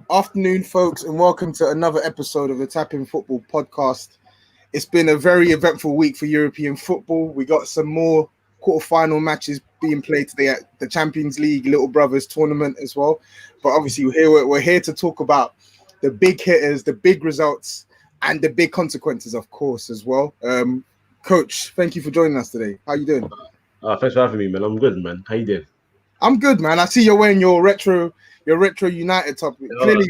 Afternoon, folks, and welcome to another episode of the TapIn Football podcast. It's been a very eventful week for European football. We got some more quarterfinal matches being played today at the Champions League Little Brothers tournament as well. But obviously, we're here to talk about the big hitters, the big results, and the big consequences, of course, as well. Coach, thank you for joining us today. How you doing? Thanks for having me, man. I'm good, man. How you doing? I'm good, man. I see you're wearing your retro United top. Clearly,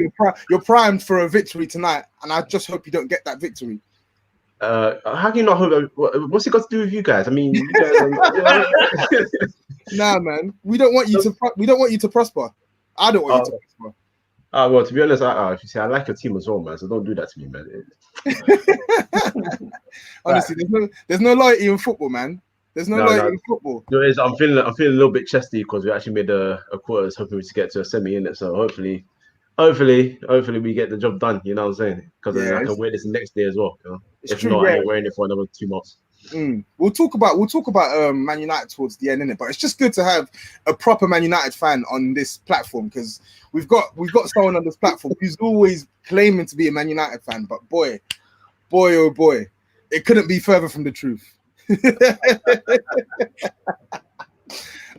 you're primed for a victory tonight, and I just hope you don't get that victory. How can you not hope? What's it got to do with you guys? I mean, you guys. Nah, man. We don't want you to. We don't want you to prosper. I don't want you to prosper. Well, to be honest, if you say I like your team as well, man, so don't do that to me, man. Honestly, there's no loyalty in football, man. There's no loyalty in football. I'm feeling a little bit chesty because we actually made a quarters, hoping to get to a semi in it. So hopefully we get the job done. You know what I'm saying? Because I can wear this next day as well. You know? If true, not, I ain't wearing it for another 2 months. We'll talk about Man United towards the end, innit? But it's just good to have a proper Man United fan on this platform because we've got someone on this platform who's always claiming to be a Man United fan, but boy, oh boy, it couldn't be further from the truth.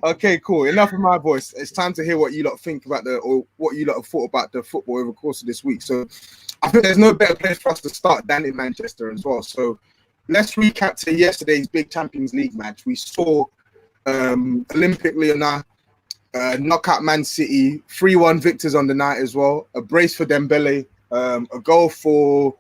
Okay, cool. Enough of my voice. It's time to hear what you lot think about what you lot have thought about the football over the course of this week. So I think there's no better place for us to start than in Manchester as well. So let's recap to yesterday's big Champions League match. We saw Olympic Lyon knock out Man City, 3-1 victors on the night as well. A brace for Dembele, a goal for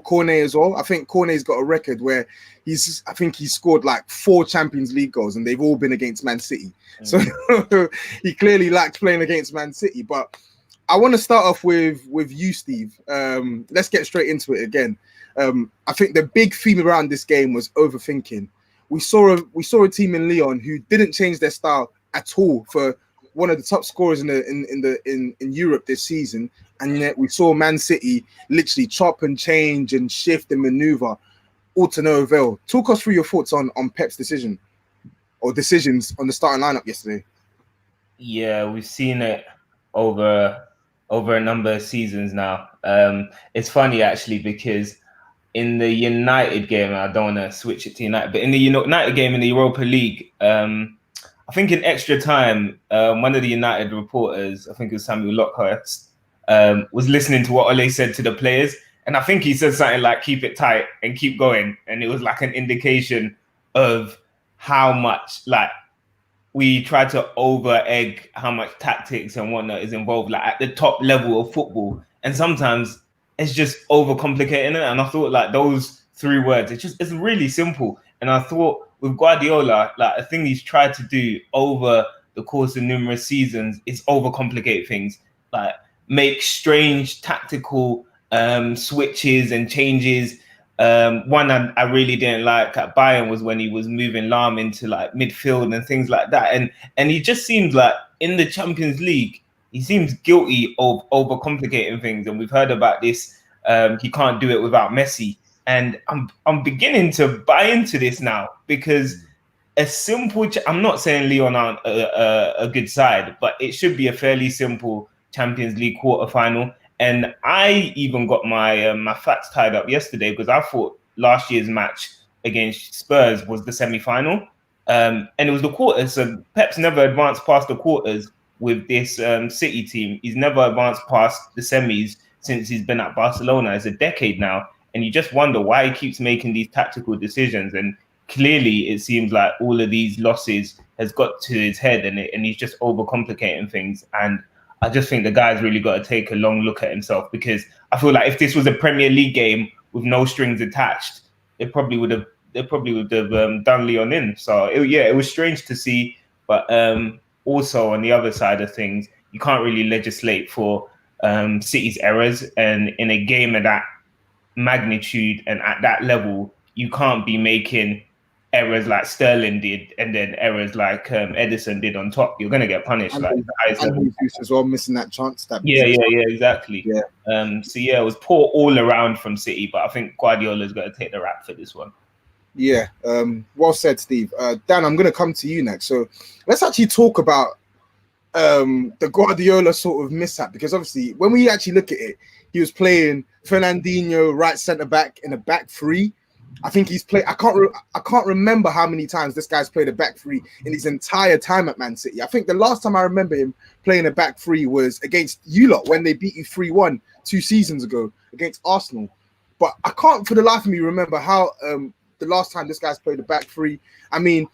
Cornet as well. I think Cornet's got a record where he scored like 4 Champions League goals and they've all been against Man City. So he clearly likes playing against Man City. But I want to start off with you, Steve. Let's get straight into it again. I think the big theme around this game was overthinking. We saw a team in Lyon who didn't change their style at all for one of the top scorers in Europe this season, and yet we saw Man City literally chop and change and shift and maneuver, all to no avail. Talk us through your thoughts on Pep's decisions on the starting lineup yesterday. Yeah, we've seen it over a number of seasons now. It's funny actually because in the United game, I don't want to switch it to United, but in the United game in the Europa League, I think in extra time, one of the United reporters, I think it was Samuel Lockhurst, was listening to what Ole said to the players. And I think he said something like, keep it tight and keep going. And it was like an indication of how much like we try to over egg how much tactics and whatnot is involved, like at the top level of football. And sometimes it's just overcomplicating it. And I thought like those 3 words, it's really simple. And I thought with Guardiola, like a thing he's tried to do over the course of numerous seasons is overcomplicate things, like make strange tactical switches and changes. One I really didn't like at Bayern was when he was moving Lyon into like midfield and things like that. And he just seems like in the Champions League, he seems guilty of overcomplicating things. And we've heard about this. He can't do it without Messi. And I'm beginning to buy into this now because a simple. I'm not saying Lyon aren't a good side, but it should be a fairly simple Champions League quarterfinal. And I even got my my facts tied up yesterday because I thought last year's match against Spurs was the semi-final, and it was the quarters. So Pep's never advanced past the quarters with this City team. He's never advanced past the semis since he's been at Barcelona. It's a decade now. And you just wonder why he keeps making these tactical decisions. And clearly, it seems like all of these losses has got to his head, and he's just overcomplicating things. And I just think the guy's really got to take a long look at himself because I feel like if this was a Premier League game with no strings attached, they probably would have done Lyon in. So it was strange to see. But also on the other side of things, you can't really legislate for City's errors, and in a game of that magnitude and at that level, you can't be making errors like Sterling did and then errors like Edison did on top. You're going to get punished. And Jesus as well, missing that chance. Exactly. Yeah. So it was poor all around from City, but I think Guardiola's going to take the rap for this one. Yeah. Well said, Steve. Dan, I'm going to come to you next. So let's actually talk about the Guardiola sort of mishap, because obviously when we actually look at it, he was playing Fernandinho right centre back in a back three. I think he's played. I can't remember how many times this guy's played a back three in his entire time at Man City. I think the last time I remember him playing a back three was against you lot when they beat you 3-1 2 seasons ago against Arsenal. But I can't for the life of me remember how the last time this guy's played a back three. I mean,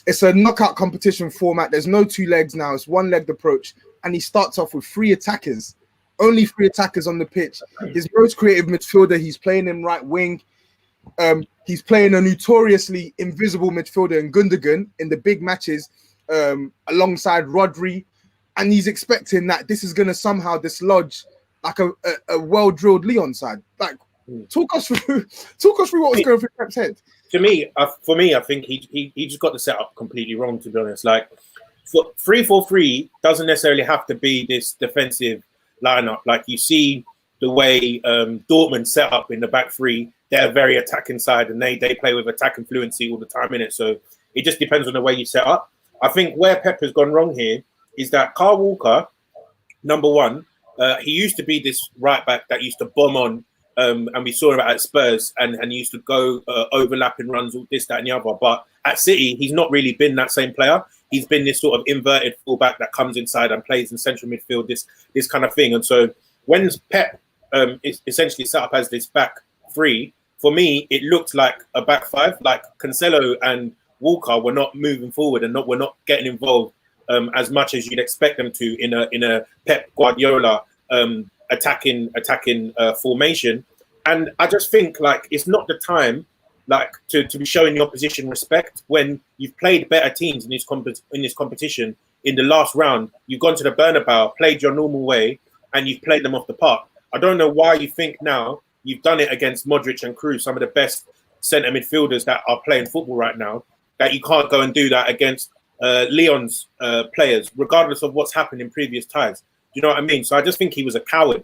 it's a knockout competition format. There's no 2 legs now. It's 1-legged approach, and he starts off with 3 attackers. Only 3 attackers on the pitch. His most creative midfielder. He's playing in right wing. He's playing a notoriously invisible midfielder in Gundogan in the big matches alongside Rodri, and he's expecting that this is going to somehow dislodge like a well-drilled Lyon side. Like, talk us through what was going through Pep's head. For me, I think he just got the setup completely wrong. To be honest, like 3-4-3 doesn't necessarily have to be this defensive lineup. Like you see the way Dortmund set up in the back three. They're a very attacking side, and they play with attacking fluency all the time in it. So it just depends on the way you set up. I think where Pep has gone wrong here is that Kyle Walker, number one, he used to be this right back that used to bomb on, and we saw him at Spurs, and he used to go overlapping runs, all this, that, and the other. But at City, he's not really been that same player. He's been this sort of inverted fullback that comes inside and plays in central midfield, this kind of thing. And so when Pep is essentially set up as this back three, for me, it looked like a back five. Like Cancelo and Walker were not moving forward and were not getting involved as much as you'd expect them to in a Pep Guardiola attacking formation. And I just think like it's not the time like to be showing the opposition respect when you've played better teams in this competition. In the last round, you've gone to the Bernabeu, played your normal way, and you've played them off the park. I don't know why you think now you've done it against Modric and Kroos, some of the best centre midfielders that are playing football right now, that you can't go and do that against Lyon's players, regardless of what's happened in previous ties. Do you know what I mean? So I just think he was a coward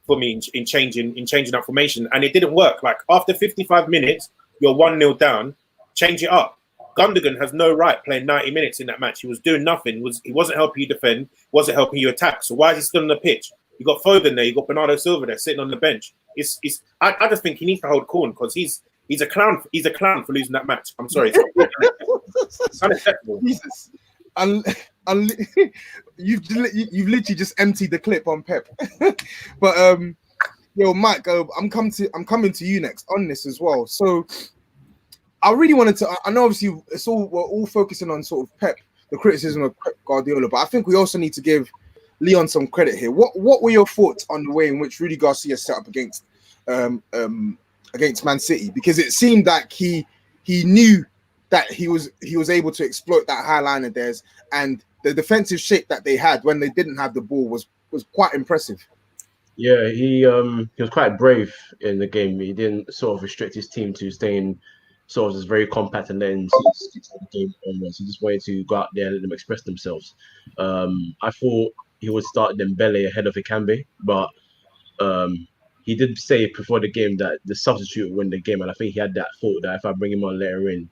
for me in changing that formation, and it didn't work. Like after 55 minutes, you're 1-0 down, change it up. Gundogan has no right playing 90 minutes in that match. He was doing nothing. He wasn't helping you defend, wasn't helping you attack. So why is he still on the pitch? You got Foden there, you got Bernardo Silva there sitting on the bench. I just think he needs to hold corn because he's a clown. He's a clown for losing that match. I'm sorry. It's unacceptable. Jesus. You've literally just emptied the clip on Pep. But yo, Mike, I'm coming to you next on this as well. So I really wanted to. I know obviously we're all focusing on sort of Pep, the criticism of Pep Guardiola, but I think we also need to give Lyon some credit here. What were your thoughts on the way in which Rudy Garcia set up against Man City? Because it seemed like he knew that he was able to exploit that high line of theirs, and the defensive shape that they had when they didn't have the ball was quite impressive. Yeah, he was quite brave in the game. He didn't sort of restrict his team to staying sort of just very compact and then stick to the game almost. He just wanted to go out there and let them express themselves. I thought he would start Dembele ahead of Ikambe, but he did say before the game that the substitute would win the game, and I think he had that thought that if I bring him on later on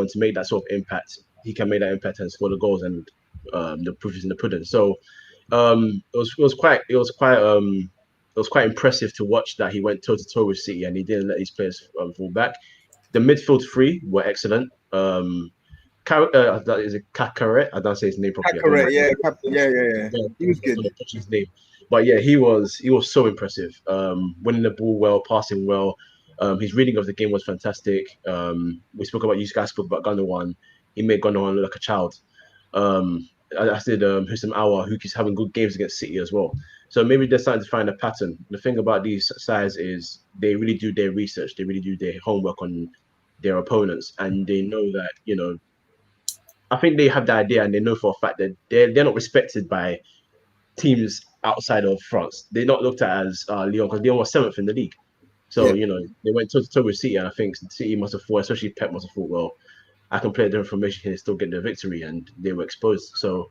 to make that sort of impact, he can make that impact and score the goals, and the proof is in the pudding. So it was quite impressive to watch that he went toe to toe with City and he didn't let his players fall back. The midfield three were excellent. That is a Kakare. I don't say his name properly. Kakare, yeah. He was good. His name. But yeah, he was so impressive. Winning the ball well, passing well. His reading of the game was fantastic. We spoke about, you guys spoke about Gundogan. He made Gundogan look like a child. I said Husam Aouar, who keeps having good games against City as well. So maybe they're starting to find a pattern. The thing about these sides is they really do their research. They really do their homework on their opponents, and they know that, you know, I think they have the idea and they know for a fact that they're not respected by teams outside of France. They're not looked at as Lyon, because Lyon was 7th in the league. So, you know, they went toe-to-toe with City, and I think City must have thought, especially Pep must have thought, well, I can play the information here and still get the victory, and they were exposed. So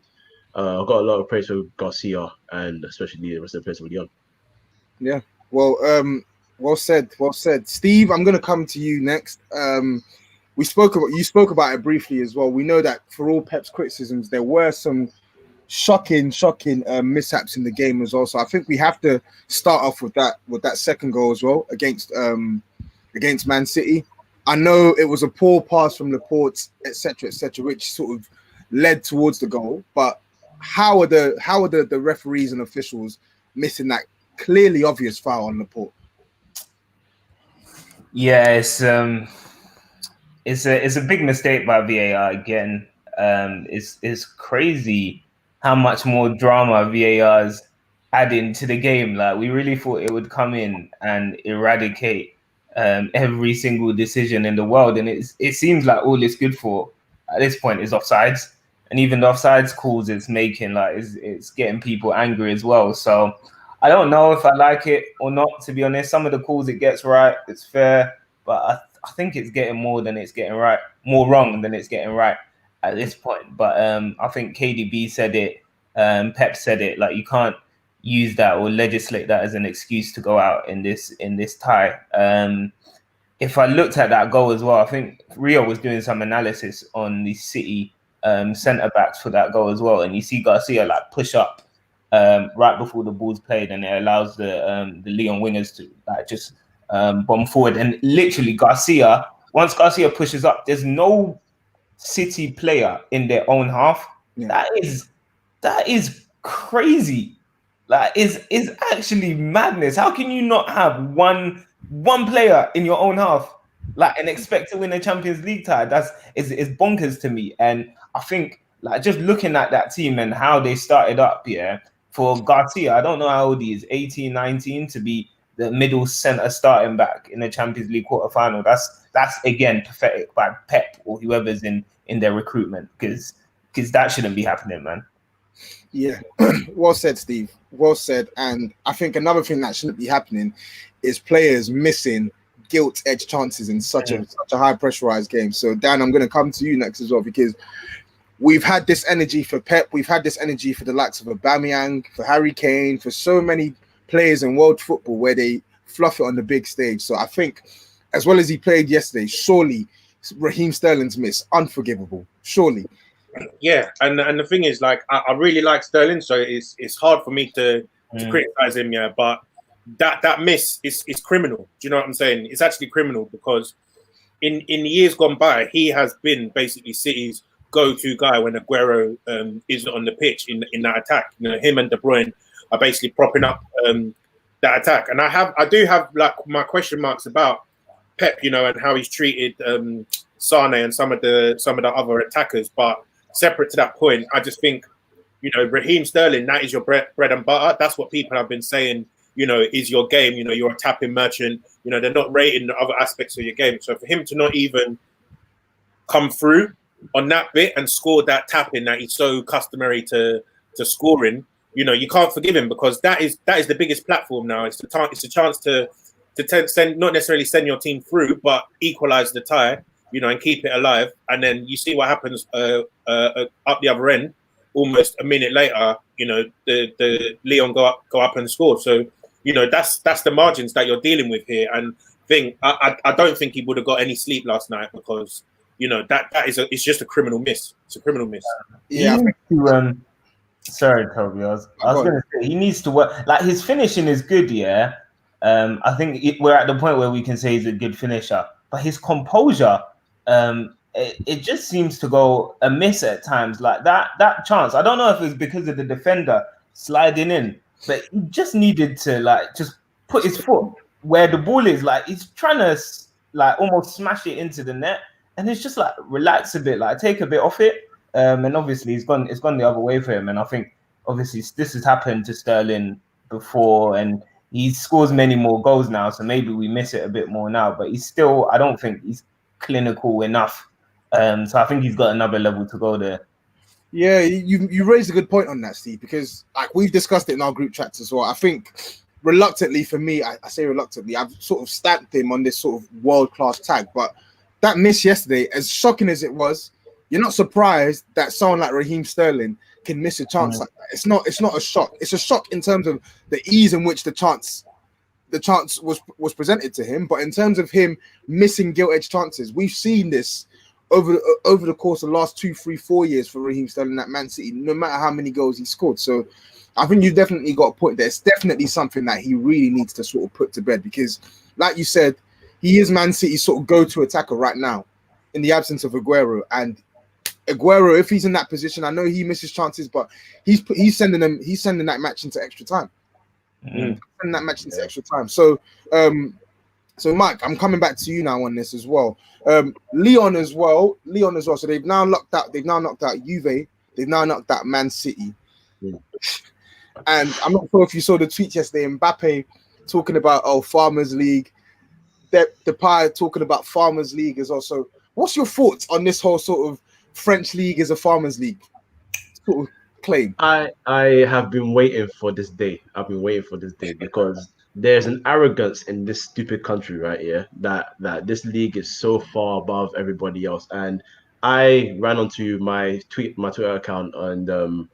I've got a lot of praise for Garcia and especially the rest of the players of Lyon. Yeah, well said. Steve, I'm going to come to you next. You spoke about it briefly as well. We know that for all Pep's criticisms, there were some shocking mishaps in the game as well. So I think we have to start off with that second goal as well against Man City. I know it was a poor pass from Laporte, etc., which sort of led towards the goal. But how are the referees and officials missing that clearly obvious foul on Laporte? Yeah, it's a big mistake by VAR again. It's crazy how much more drama VAR's adding to the game. Like, we really thought it would come in and eradicate every single decision in the world, and it seems like all it's good for at this point is offsides, and even the offsides calls it's making, like, it's getting people angry as well. So I don't know if I like it or not, to be honest. Some of the calls it gets right, it's fair, but I think it's getting more wrong than it's getting right at this point. But I think KDB said it, Pep said it, like, you can't use that or legislate that as an excuse to go out in this tie. If I looked at that goal as well, I think Rio was doing some analysis on the City centre backs for that goal as well, and you see Garcia like push up right before the ball's played, and it allows the Lyon wingers to like just bomb forward. And literally, once Garcia pushes up, there's no City player in their own half. Yeah. That is crazy. Like, is actually madness. How can you not have one player in your own half, like, and expect to win a Champions League tie? It's bonkers to me. And I think, like, just looking at that team and how they started up, yeah, for Garcia, I don't know how old he is, 18, 19, to be the middle centre starting back in the Champions League quarterfinal. That's again pathetic by Pep or whoever's in their recruitment, because that shouldn't be happening, man. Yeah, well said, Steve. Well said. And I think another thing that shouldn't be happening is players missing gilt-edged chances in such a high pressurized game. So, Dan, I'm going to come to you next as well, because we've had this energy for Pep. We've had this energy for the likes of Aubameyang, for Harry Kane, for so many players in world football where they fluff it on the big stage. So I think, as well as he played yesterday, surely Raheem Sterling's miss, unforgivable. Surely. Yeah, and the thing is, like, I really like Sterling, so it's hard for me to criticize him, yeah. But that miss is criminal. Do you know what I'm saying? It's actually criminal, because in years gone by, he has been basically City's go-to guy when Aguero isn't on the pitch in that attack. You know, him and De Bruyne are basically propping up that attack. And I do have like my question marks about Pep, you know, and how he's treated Sane and some of the other attackers, but separate to that point, I just think, you know, Raheem Sterling, that is your bread and butter. That's what people have been saying, you know, is your game. You know, you're a tapping merchant. You know, they're not rating the other aspects of your game. So for him to not even come through on that bit and score that tapping that he's so customary to scoring, you know, you can't forgive him, because that is the biggest platform now. It's a chance to send, not necessarily send your team through, but equalize the tie, you know, and keep it alive. And then you see what happens up the other end. Almost a minute later, you know, the Lyon go up and score. So, you know, that's the margins that you're dealing with here. And I don't think he would have got any sleep last night, because, you know, it's just a criminal miss. It's a criminal miss. Yeah. Sorry, Tobi. I was going to say, he needs to work. Like, his finishing is good, yeah. I think we're at the point where we can say he's a good finisher, but his composure, it just seems to go amiss at times. Like that chance, I don't know if it's because of the defender sliding in, but he just needed to like just put his foot where the ball is. Like, he's trying to like almost smash it into the net, and it's just like relax a bit, like take a bit off it. And obviously it's gone the other way for him. And I think obviously this has happened to Sterling before, and he scores many more goals now, so maybe we miss it a bit more now. But he's still, I don't think he's clinical enough. So I think he's got another level to go there. Yeah, you raised a good point on that, Steve, because like we've discussed it in our group chats as well. I think reluctantly, for me, I say reluctantly, I've sort of stamped him on this sort of world-class tag. But that miss yesterday, as shocking as it was, you're not surprised that someone like Raheem Sterling can miss a chance like that. It's not a shock. It's a shock in terms of the ease in which the chance was presented to him. But in terms of him missing gilt-edged chances, we've seen this over the course of the last 2, 3, 4 years for Raheem Sterling at Man City, no matter how many goals he scored. So I think you've definitely got a point there. It's definitely something that he really needs to sort of put to bed because, like you said, he is Man City's sort of go-to attacker right now in the absence of Aguero. And Aguero, if he's in that position, I know he misses chances, but he's sending that match into extra time. Sending that match into extra time. So Mike, I'm coming back to you now on this as well. Lyon as well. So they've now knocked out Juve. They've now knocked out Man City. And I'm not sure if you saw the tweet yesterday, Mbappe talking about Farmers League. Depay talking about Farmers League as well. So what's your thoughts on this whole sort of French league as a Farmers League sort of claim? I have been waiting for this day. I've been waiting for this day because there's an arrogance in this stupid country right here that this league is so far above everybody else. And I ran onto my Twitter account and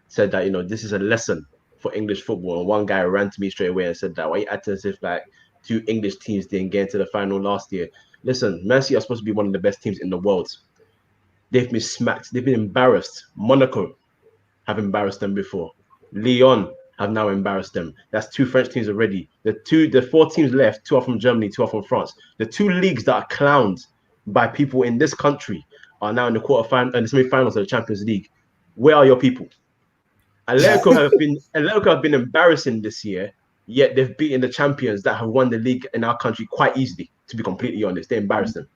said that, you know, this is a lesson for English football. And one guy ran to me straight away and said that, why you acting as if like 2 English teams didn't get into the final last year? Listen, Messi are supposed to be one of the best teams in the world. They've been smacked. They've been embarrassed. Monaco have embarrassed them before. Lyon have now embarrassed them. That's 2 French teams already. The 4 teams left, 2 are from Germany, 2 are from France. The 2 leagues that are clowned by people in this country are now in the quarterfinal and the semi-finals of the Champions League. Where are your people? Atletico have been embarrassing this year, yet they've beaten the champions that have won the league in our country quite easily, to be completely honest. They embarrassed them,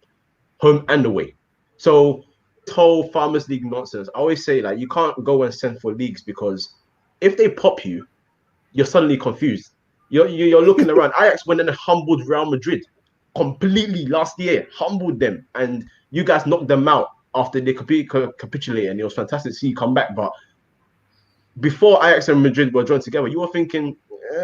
home and away. So whole Farmers League nonsense. I always say, like, you can't go and send for leagues because if they pop you, you're suddenly confused. You're looking around. Ajax went and humbled Real Madrid completely last year, humbled them, and you guys knocked them out after they capitulated, and it was fantastic to see you come back. But before Ajax and Madrid were drawn together, you were thinking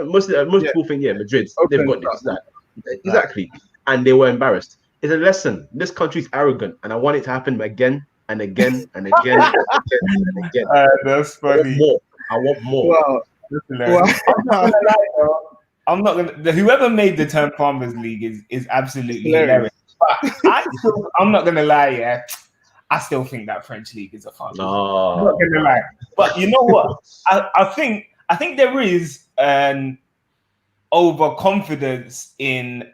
most people think, Madrid, they've got this, that. Exactly, and they were embarrassed. It's a lesson. This country is arrogant, and I want it to happen again and again and again and again. That's funny. I want more. Wow. I'm not gonna. Whoever made the term Farmers League is absolutely hilarious. But I'm not gonna lie. Yeah, I still think that French league is a Farmers League. I'm not gonna lie. But you know what? I think there is an overconfidence in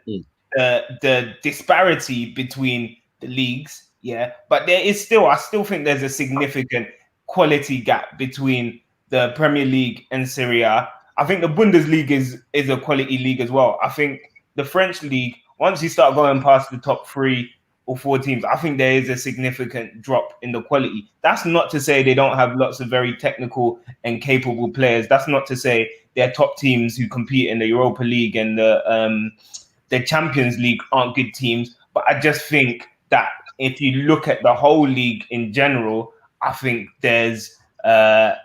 the disparity between the leagues. Yeah, but there is still. I still think there's a significant quality gap between the Premier League and Serie A. I think the Bundesliga is a quality league as well. I think the French league, once you start going past the top 3 or 4 teams, I think there is a significant drop in the quality. That's not to say they don't have lots of very technical and capable players. That's not to say their top teams who compete in the Europa League and the Champions League aren't good teams. But I just think that if you look at the whole league in general, I think there's a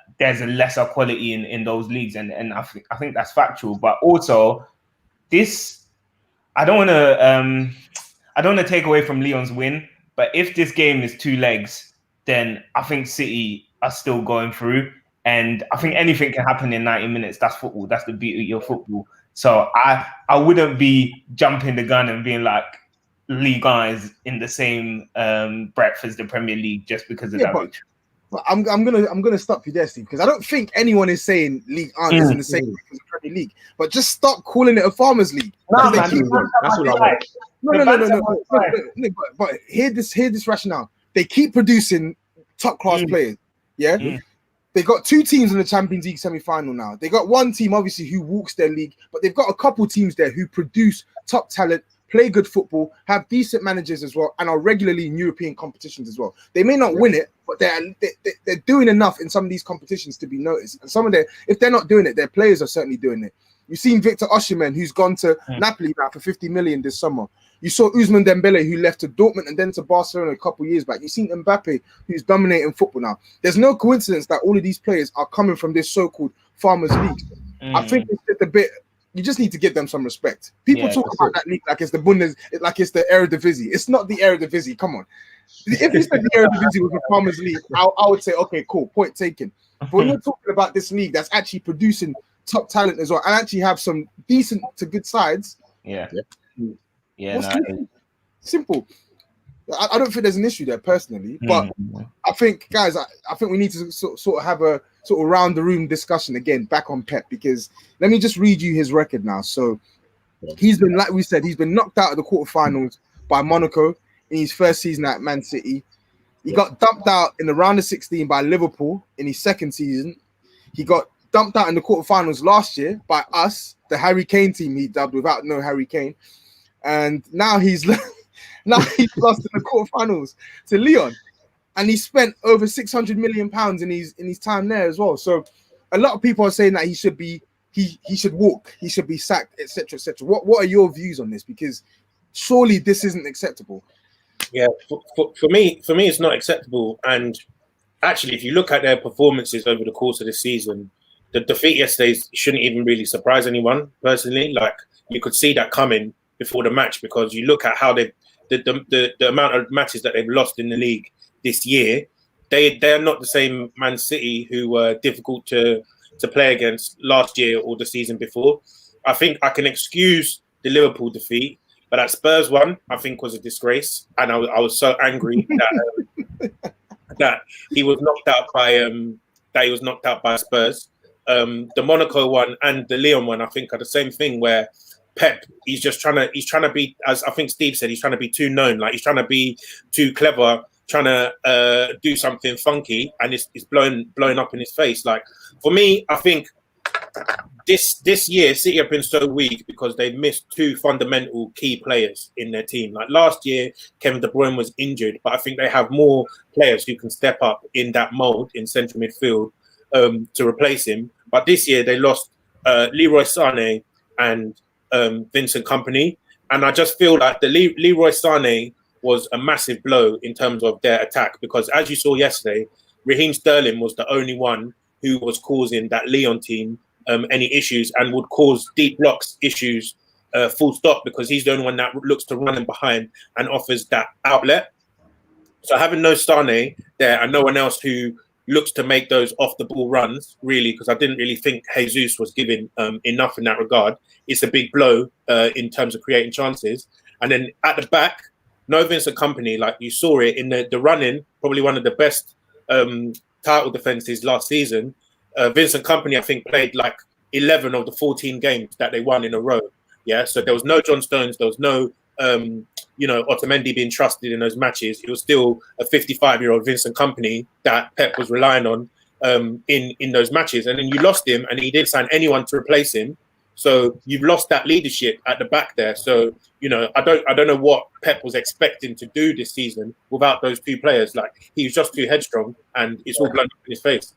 lesser quality in those leagues, and I think that's factual. But also, I don't want to take away from Lyon's win. But if this game is 2 legs, then I think City are still going through, and I think anything can happen in 90 minutes. That's football. That's the beauty of football. So I wouldn't be jumping the gun and being like Ligue 1 is in the same breadth as the Premier League just because of that. But I'm gonna stop you there, Steve, because I don't think anyone is saying Ligue 1 is in the same as the Premier League. But just stop calling it a Farmers League. No, that's what I want. No. But hear this rationale. They keep producing top class players. Yeah. They got 2 teams in the Champions League semi-final now. They got 1 team obviously who walks their league, but they've got a couple teams there who produce top talent, play good football, have decent managers as well, and are regularly in European competitions as well. They may not win it, but they're doing enough in some of these competitions to be noticed. And some of if they're not doing it, their players are certainly doing it. You've seen Victor Osimhen, who's gone to Napoli now for 50 million this summer. You saw Ousmane Dembele, who left to Dortmund and then to Barcelona a couple of years back. You've seen Mbappe, who's dominating football now. There's no coincidence that all of these players are coming from this so-called Farmers League. I think it's just a bit. You just need to give them some respect. People talk about that league like it's the like it's the Eredivisie. It's not the Eredivisie. Come on. If you said the Eredivisie was the Farmers League, I would say, okay, cool, point taken. But when you're talking about this league that's actually producing top talent as well, and actually have some decent to good sides. Yeah. Simple. I don't think there's an issue there personally, but I think, guys, I think we need to sort of have a sort of round the room discussion again back on Pep, because let me just read you his record now. So he's been, like we said, he's been knocked out of the quarterfinals by Monaco in his first season at Man City. He got dumped out in the round of 16 by Liverpool in his second season. He got dumped out in the quarterfinals last year by us, the Harry Kane team he dubbed without no Harry Kane. And now he's lost in the quarterfinals to Lyon. And he spent over £600 million in his time there as well. So a lot of people are saying that he should walk, he should be sacked, etc., etc. What are your views on this? Because surely this isn't acceptable. Yeah, for me, it's not acceptable. And actually, if you look at their performances over the course of the season, the defeat yesterday shouldn't even really surprise anyone. Personally, like, you could see that coming before the match, because you look at how the amount of matches that they've lost in the league this year. They are not the same Man City who were difficult to play against last year or the season before. I think I can excuse the Liverpool defeat, but that Spurs one, I think, was a disgrace, and I was so angry that he was knocked out by Spurs. The Monaco one and the Lyon one, I think, are the same thing, where Pep, he's trying to be, as I think Steve said, he's trying to be too known, like he's trying to be too clever, trying to do something funky, and it's blowing up in his face. Like, for me, I think this year City have been so weak because they've missed two fundamental key players in their team. Like last year, Kevin De Bruyne was injured, but I think they have more players who can step up in that mold in central midfield to replace him. But this year they lost Leroy Sané and Vincent Kompany, and I just feel like the Leroy Sané was a massive blow in terms of their attack, because as you saw yesterday, Raheem Sterling was the only one who was causing that Lyon team any issues, and would cause deep blocks issues full stop, because he's the only one that looks to run in behind and offers that outlet. So having no Sané there and no one else who looks to make those off the ball runs, really, because I didn't really think Jesus was giving enough in that regard. It's a big blow in terms of creating chances. And then at the back, no Vincent Kompany, like you saw it in the run-in, probably one of the best title defenses last season. Vincent Kompany, I think, played like 11 of the 14 games that they won in a row. Yeah, so there was no John Stones, there was no Otamendi being trusted in those matches. It was still a 55-year-old Vincent Kompany that Pep was relying on in those matches. And then you lost him, and he didn't sign anyone to replace him. So you've lost that leadership at the back there. So, I don't know what Pep was expecting to do this season without those two players. Like, he was just too headstrong, and it's all blown up in his face.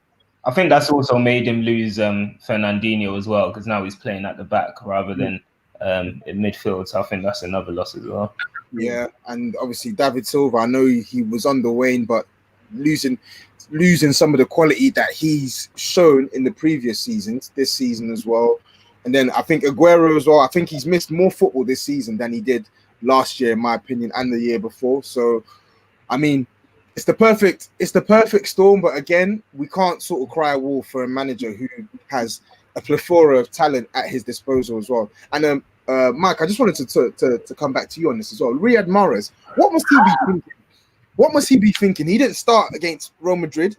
I think that's also made him lose Fernandinho as well, because now he's playing at the back rather than in midfield. So I think that's another loss as well. Yeah, and obviously David Silva, I know he was on the wane, but losing some of the quality that he's shown in the previous seasons, this season as well. And then I think Aguero as well. I think he's missed more football this season than he did last year, in my opinion, and the year before. So, I mean, it's the perfect storm. But again, we can't sort of cry wolf for a manager who has a plethora of talent at his disposal as well. And Mike, I just wanted to come back to you on this as well. Riyad Mahrez, what must he be thinking? What must he be thinking? He didn't start against Real Madrid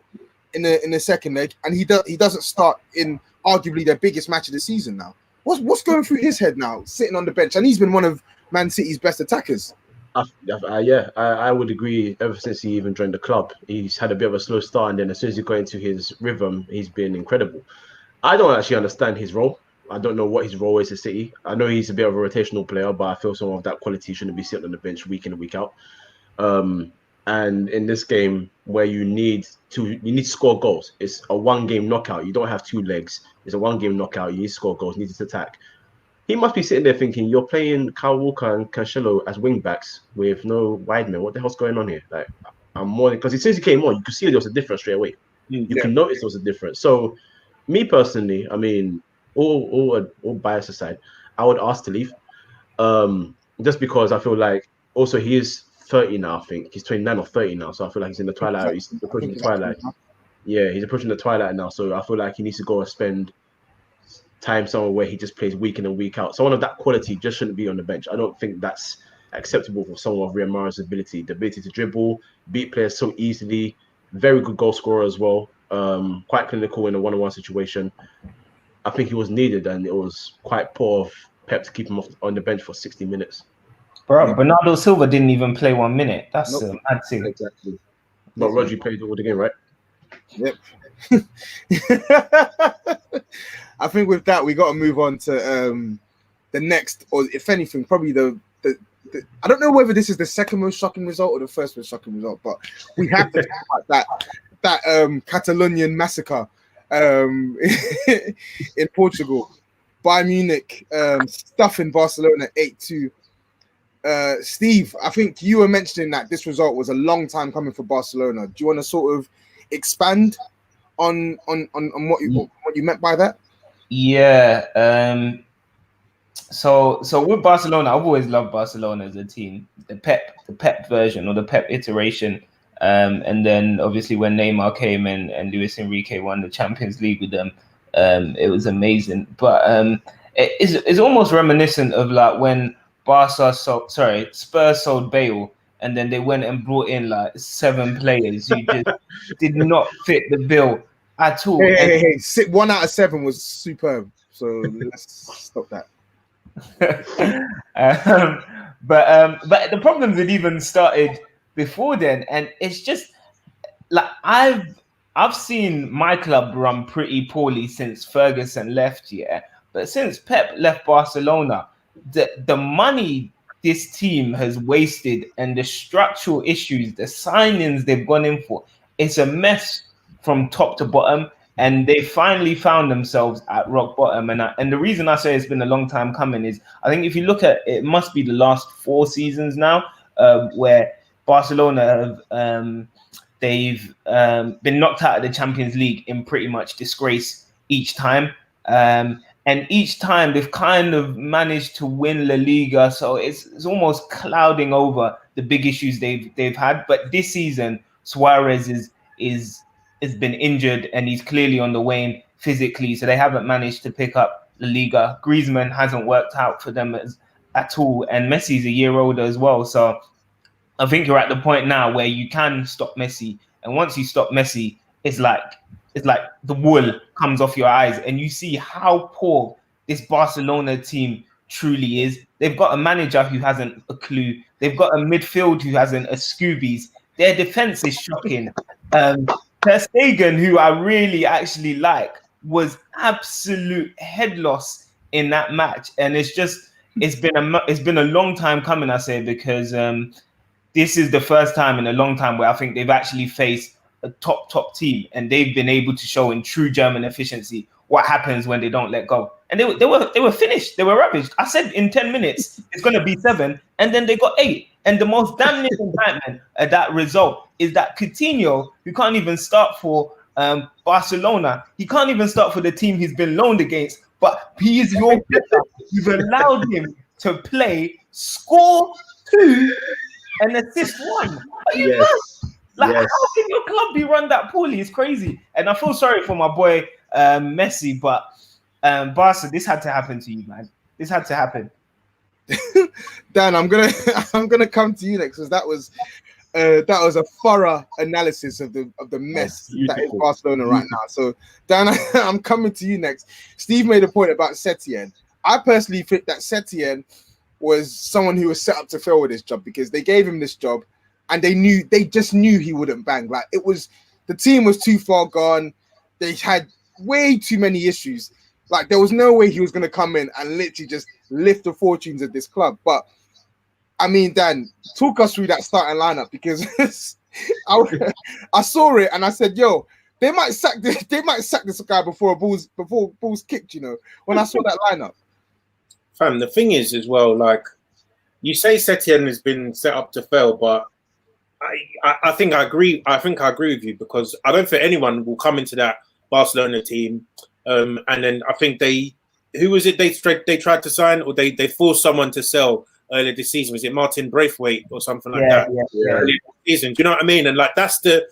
in the second leg, and he doesn't start in arguably their biggest match of the season now. What's going through his head now, sitting on the bench? And he's been one of Man City's best attackers. I would agree. Ever since he even joined the club, he's had a bit of a slow start, and then as soon as he got into his rhythm, he's been incredible. I don't actually understand his role. I don't know what his role is at City. I know he's a bit of a rotational player, but I feel some of that quality shouldn't be sitting on the bench week in and week out. And in this game where you need to score goals, it's a one-game knockout. You don't have two legs. It's a one-game knockout. You need to score goals. You need to attack. He must be sitting there thinking, you're playing Kyle Walker and Cancelo as wing-backs with no wide men. What the hell's going on here? Like, I'm more because as soon as he came on, you could see there was a difference straight away. You can notice there was a difference. So, me personally, I mean, all bias aside, I would ask to leave, just because I feel like also he is 30 now. I think he's 29 or 30 now, so I feel like he's in the twilight. He's approaching the twilight. Yeah, he's approaching the twilight now. So I feel like he needs to go and spend time somewhere where he just plays week in and week out. Someone of that quality just shouldn't be on the bench. I don't think that's acceptable for someone of Neymar ability. The ability to dribble, beat players so easily, very good goal scorer as well. Quite clinical in a one-on-one situation. I think he was needed, and it was quite poor of Pep to keep him on the bench for 60 minutes. Bro, Bernardo Silva didn't even play 1 minute. That's a mad thing. Exactly. But Rodri played all the game, right? Yep. I think with that, we got to move on to the next, or if anything, probably the I don't know whether this is the second most shocking result or the first most shocking result, but we have to talk about that Catalonian massacre in Portugal. Bayern Munich stuffing Barcelona 8-2. Steve, I think you were mentioning that this result was a long time coming for Barcelona. Do you want to sort of expand on what you meant by that? Yeah. So with Barcelona, I've always loved Barcelona as a team. The Pep version or the Pep iteration. And then obviously when Neymar came in and Luis Enrique won the Champions League with them, it was amazing. But it's almost reminiscent of like when Spurs sold Bale, and then they went and brought in like 7 players who just did not fit the bill at all. Hey, 1 out of 7 was superb. So let's stop that. But the problems had even started before then, and it's just like I've seen my club run pretty poorly since Ferguson left, but since Pep left Barcelona, the money this team has wasted and the structural issues, the signings they've gone in for, it's a mess from top to bottom. And they finally found themselves at rock bottom. And the reason I say it's been a long time coming is I think if you look at it, must be the last 4 seasons now where Barcelona have they've been knocked out of the Champions League in pretty much disgrace each time. And each time they've kind of managed to win La Liga. So it's almost clouding over the big issues they've had. But this season, Suarez has been injured and he's clearly on the wane physically, so they haven't managed to pick up La Liga. Griezmann hasn't worked out for them at all, and Messi's a year older as well. So I think you're at the point now where you can stop Messi, and once you stop Messi, it's like the wool comes off your eyes, and you see how poor this Barcelona team truly is. They've got a manager who hasn't a clue. They've got a midfield who hasn't a Scoobies. Their defense is shocking. Ter Stegen, who I really actually like, was absolute head loss in that match, and it's been a long time coming, I say, because this is the first time in a long time where I think they've actually faced a top team, and they've been able to show in true German efficiency what happens when they don't let go. And they were finished. They were rubbish. I said in 10 minutes it's going to be 7, and then they got 8. And the most damning indictment of that result is that Coutinho, who can't even start for Barcelona, he can't even start for the team he's been loaned against, but he is your player. You've allowed him to play, score 2, and assist 1. Are you nuts? Like, how can your club be run that poorly? It's crazy. And I feel sorry for my boy Messi, but Barca, this had to happen to you, man. This had to happen. Dan, I'm gonna come to you next, because that was a thorough analysis of the mess that is Barcelona right now. So Dan, I'm coming to you next. Steve made a point about Setien. I personally think that Setien was someone who was set up to fail with this job, because they gave him this job and they just knew he wouldn't bang. Like, the team was too far gone. They had way too many issues. Like, there was no way he was going to come in and literally just lift the fortunes of this club. But I mean, Dan, talk us through that starting lineup, because I saw it and I said, "Yo, they might sack this guy before ball's kicked." You know, when I saw that lineup. Fam, the thing is as well, like, you say Setien has been set up to fail, but I think I agree. I think I agree with you, because I don't think anyone will come into that Barcelona team. And then I think who was it they tried to sign, or they forced someone to sell earlier this season? Was it Martin Braithwaite or something like that? Yeah. Season. Do you know what I mean? And like, that's the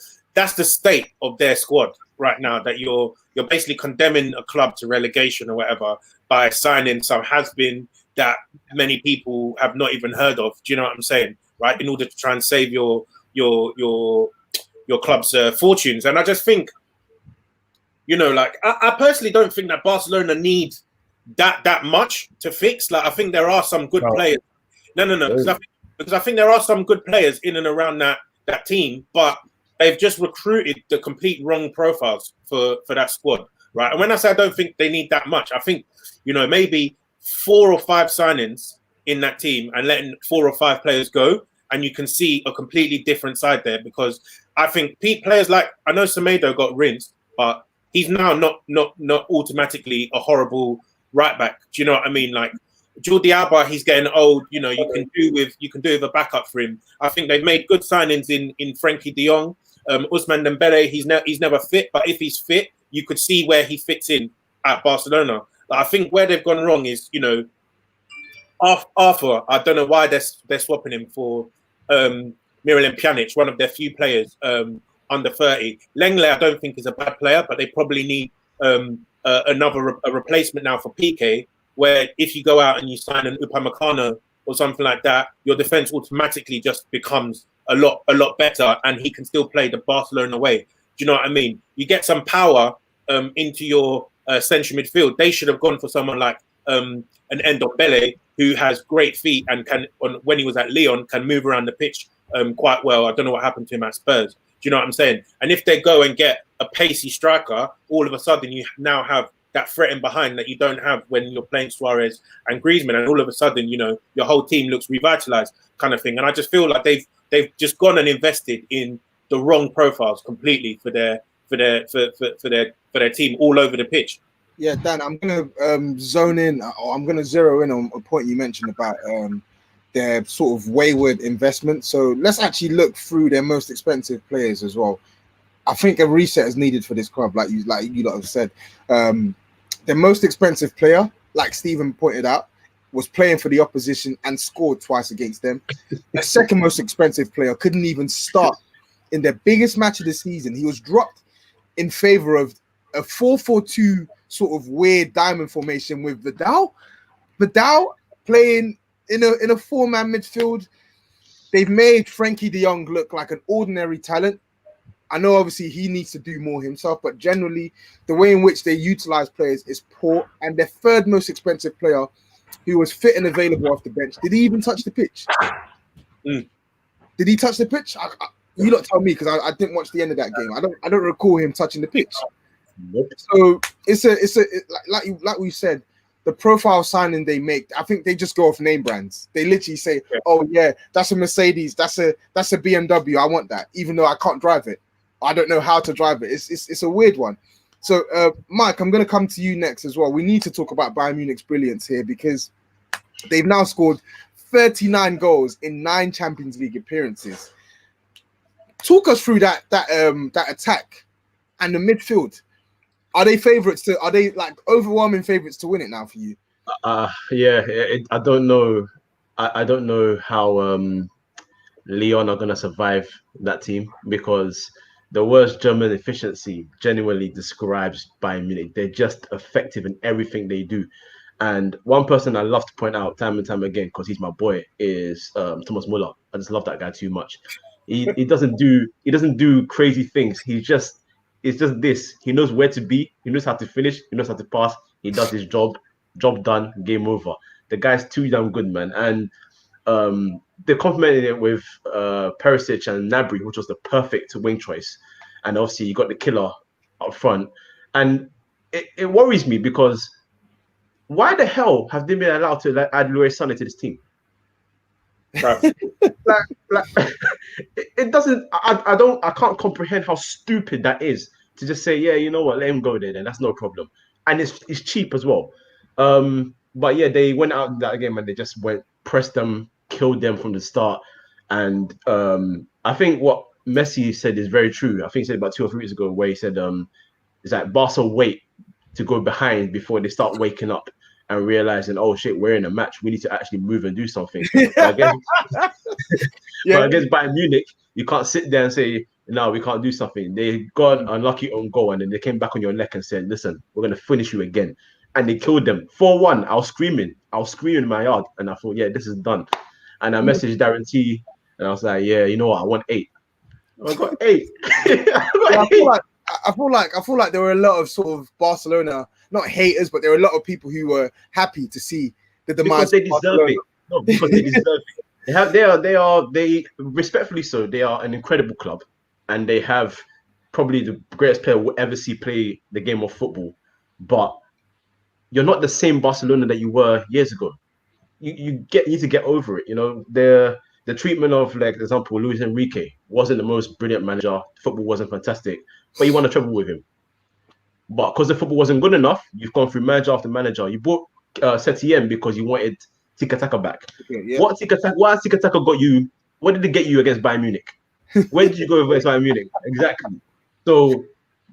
state of their squad right now, that you're basically condemning a club to relegation or whatever by signing some has-been that many people have not even heard of. Do you know what I'm saying? Right, in order to try and save your club's fortunes. And I just think, you know, like I personally don't think that Barcelona need that much to fix. Like I think there are some good players. No, because I think there are some good players in and around that team, but they've just recruited the complete wrong profiles for that squad, right? And when I say I don't think they need that much, I think, you know, maybe 4 or 5 signings in that team and letting 4 or 5 players go, and you can see a completely different side there. Because I think players like, I know Semedo got rinsed, but he's now not automatically a horrible right back. Do you know what I mean? Like Jordi Alba, he's getting old. You know, you can do with a backup for him. I think they've made good signings in Frankie De Jong, Ousmane Dembele. He's never fit, but if he's fit, you could see where he fits in at Barcelona. Like, I think where they've gone wrong is, you know, Arthur. I don't know why they're swapping him for Miralem Pjanic, one of their few players under 30. Lenglet, I don't think is a bad player, but they probably need a replacement now for Piqué, where if you go out and you sign an Upamecano or something like that, your defense automatically just becomes a lot better, and he can still play the Barcelona way. Do you know what I mean? You get some power into your central midfield. They should have gone for someone like an Ndombele, who has great feet and can, when he was at Lyon, can move around the pitch quite well. I don't know what happened to him at Spurs. Do you know what I'm saying? And if they go and get a pacey striker, all of a sudden you now have that threat in behind that you don't have when you're playing Suarez and Griezmann, and all of a sudden, you know, your whole team looks revitalized, kind of thing. And I just feel like they've just gone and invested in the wrong profiles completely for their team all over the pitch. Yeah, Dan, I'm gonna zone in, or I'm gonna zero in on a point you mentioned about their sort of wayward investment. So let's actually look through their most expensive players as well. I think a reset is needed for this club, like you lot have said. Their most expensive player, like Stephen pointed out, was playing for the opposition and scored twice against them. The second most expensive player couldn't even start in their biggest match of the season. He was dropped in favor of a 4-4-2 sort of weird diamond formation with Vidal playing in a 4-man midfield. They've made Frankie De Jong look like an ordinary talent. I know obviously he needs to do more himself, but generally the way in which they utilize players is poor. And their third most expensive player, who was fit and available off the bench, did he even touch the pitch? Did he touch the pitch? You lot tell me, because I didn't watch the end of that game. I don't recall him touching the pitch. Nope. So it's like we said, the profile signing they make, I think they just go off name brands. They literally say, "Oh yeah, that's a Mercedes, that's a BMW. I want that," even though I can't drive it. I don't know how to drive it. It's a weird one. So Mike, I'm going to come to you next as well. We need to talk about Bayern Munich's brilliance here, because they've now scored 39 goals in 9 Champions League appearances. Talk us through that attack and the midfield. Are they favourites are they like overwhelming favourites to win it now for you? I don't know. I don't know how Lyon are gonna survive that team, because the worst German efficiency genuinely describes Bayern Munich. They're just effective in everything they do. And one person I love to point out time and time again, because he's my boy, is Thomas Muller. I just love that guy too much. He doesn't do crazy things. It's just this. He knows where to be. He knows how to finish. He knows how to pass. He does his job. Job done. Game over. The guy's too damn good, man. And they complemented it with Perisic and Gnabry, which was the perfect wing choice. And obviously, you got the killer up front. And it worries me, because why the hell have they been allowed to add Leroy Sané to this team? It doesn't. I can't comprehend how stupid that is, to just say, yeah, you know what, let him go there, then that's no problem. And it's cheap as well. But yeah, they went out in that game and they just pressed them, killed them from the start. And I think what Messi said is very true. I think he said about 2 or 3 weeks ago, where he said it's like Barca wait to go behind before they start waking up and realizing, oh shit, we're in a match. We need to actually move and do something. But against Bayern Munich, you can't sit there and say, no, we can't do something. They got unlucky on goal, and then they came back on your neck and said, listen, we're going to finish you again. and they killed them 4-1. I was screaming in my yard, and I thought, yeah, this is done. And I messaged Darren T, and I was like, yeah, you know what? I want 8. I got 8. I feel like there were a lot of sort of Barcelona, not haters, but there were a lot of people who were happy to see the demise. Because they deserve it. No, because they deserve it. They respectfully so. They are an incredible club, and they have probably the greatest player we'll ever see play the game of football. But you're not the same Barcelona that you were years ago. You need to get over it. You know, the treatment of, like, for example, Luis Enrique wasn't the most brilliant manager. Football wasn't fantastic, but you won a treble with him. But because the football wasn't good enough, you've gone through manager after manager. You bought Setien because you wanted tiki-taka back. Okay, yeah. What tiki-taka got you? What did it get you against Bayern Munich? Where did you go against Bayern Munich? Exactly. So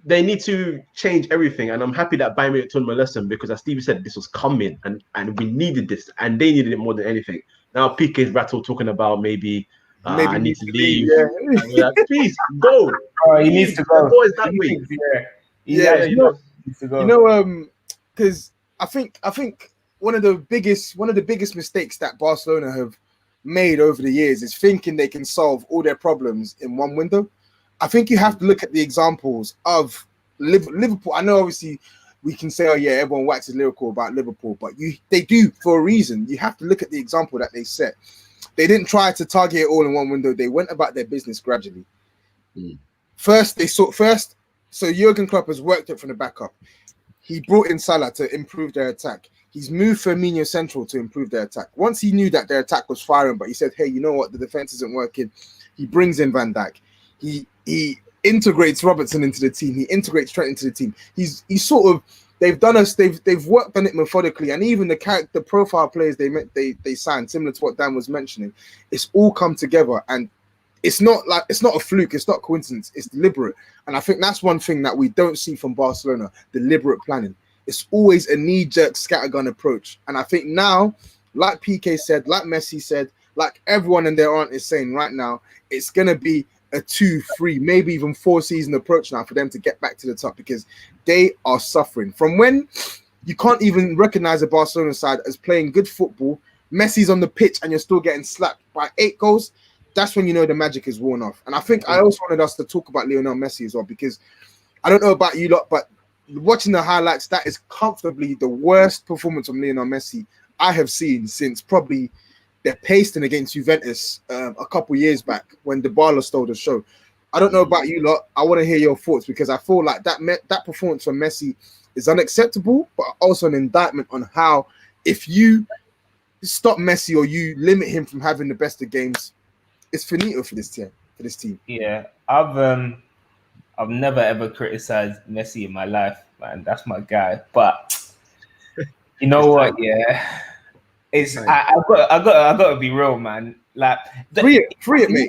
they need to change everything, and I'm happy that Bayern Munich taught them a lesson, because, as Stevie said, this was coming, and we needed this, and they needed it more than anything. Now PK's rattled talking about maybe I need to leave. Yeah. Like, please go. He needs to go. Boys that way. You know, because I think one of the biggest mistakes that Barcelona have made over the years is thinking they can solve all their problems in one window. I think you have to look at the examples of Liverpool. I know, obviously, we can say, oh yeah, everyone waxes lyrical about Liverpool, but they do for a reason. You have to look at the example that they set. They didn't try to target it all in one window. They went about their business gradually. First, so Jurgen Klopp has worked it from the back up. He brought in Salah to improve their attack. He's moved Firmino central to improve their attack. Once he knew that their attack was firing, but he said, hey, you know what? The defense isn't working. He brings in Van Dijk. He integrates Robertson into the team. He integrates Trent into the team. He's sort of, they've worked on it methodically, and even the character profile players they signed, similar to what Dan was mentioning, it's all come together, and it's not a fluke, it's not coincidence, it's deliberate. And I think that's one thing that we don't see from Barcelona: deliberate planning. It's always a knee-jerk scattergun approach. And I think now, like PK said, like Messi said, like everyone and their aunt is saying right now, it's gonna be a 2, 3, maybe even 4 season approach now for them to get back to the top, because they are suffering. From when you can't even recognize a Barcelona side as playing good football, Messi's on the pitch and you're still getting slapped by 8 goals, that's when you know the magic is worn off. And I think I also wanted us to talk about Lionel Messi as well, because I don't know about you lot, but watching the highlights, that is comfortably the worst performance of Lionel Messi I have seen since probably their pasting against Juventus a couple years back when Dybala stole the show. I don't know about you lot. I want to hear your thoughts, because I feel like that performance from Messi is unacceptable, but also an indictment on how, if you stop Messi or you limit him from having the best of games, it's finito for this team. Yeah, I've never ever criticized Messi in my life, man. That's my guy. But you know what? Yeah. I gotta be real, man. Like, free it, mate.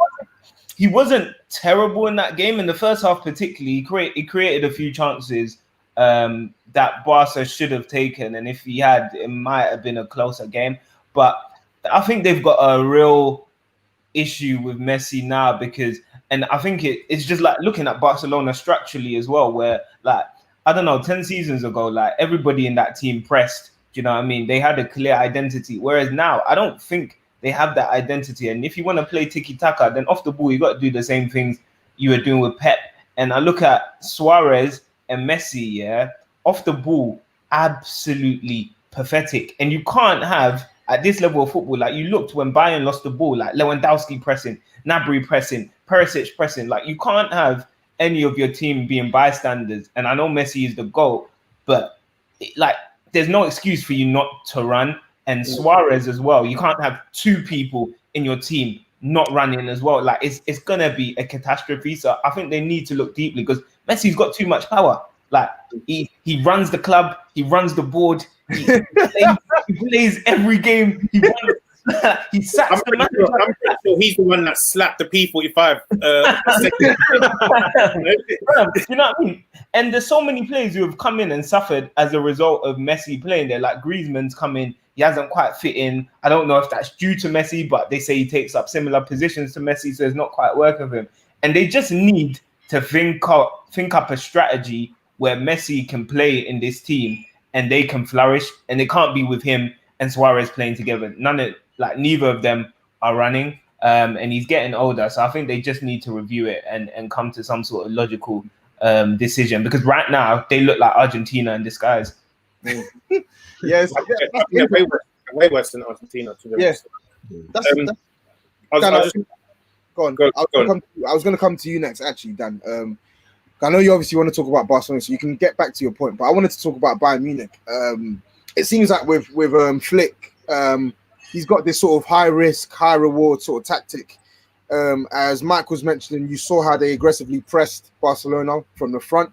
He wasn't terrible in that game in the first half, particularly. He created a few chances that Barca should have taken, and if he had, it might have been a closer game. But I think they've got a real issue with Messi now, and I think it's just like looking at Barcelona structurally as well, where, like, I don't know, 10 seasons ago, like, everybody in that team pressed. Do you know what I mean? They had a clear identity. Whereas now, I don't think they have that identity. And if you want to play tiki-taka, then off the ball, you got to do the same things you were doing with Pep. And I look at Suarez and Messi, yeah, off the ball, absolutely pathetic. And you can't have, at this level of football, like, you looked when Bayern lost the ball, like Lewandowski pressing, Gnabry pressing, Perisic pressing. Like, you can't have any of your team being bystanders. And I know Messi is the GOAT, but there's no excuse for you not to run. And Suarez as well. You can't have 2 people in your team not running as well. Like, it's gonna be a catastrophe. So I think they need to look deeply, because Messi's got too much power. Like, he runs the club, he runs the board, he plays every game. He sacks the manager. I'm pretty sure he's the one that slapped the P45. You know what I mean? And there's so many players who have come in and suffered as a result of Messi playing there. Like, Griezmann's come in, he hasn't quite fit in. I don't know if that's due to Messi, but they say he takes up similar positions to Messi, so it's not quite working for him. And they just need to think up a strategy where Messi can play in this team and they can flourish, and it can't be with him and Suarez playing together. Neither of them are running, and he's getting older. So I think they just need to review it and come to some sort of logical decision, because right now they look like Argentina in disguise. Yes, way worse than Argentina. To be honest. Go on. I was going to come to you next, actually, Dan. I know you obviously want to talk about Barcelona, so you can get back to your point. But I wanted to talk about Bayern Munich. It seems like with Flick, he's got this sort of high risk, high reward sort of tactic. As Mike was mentioning, you saw how they aggressively pressed Barcelona from the front,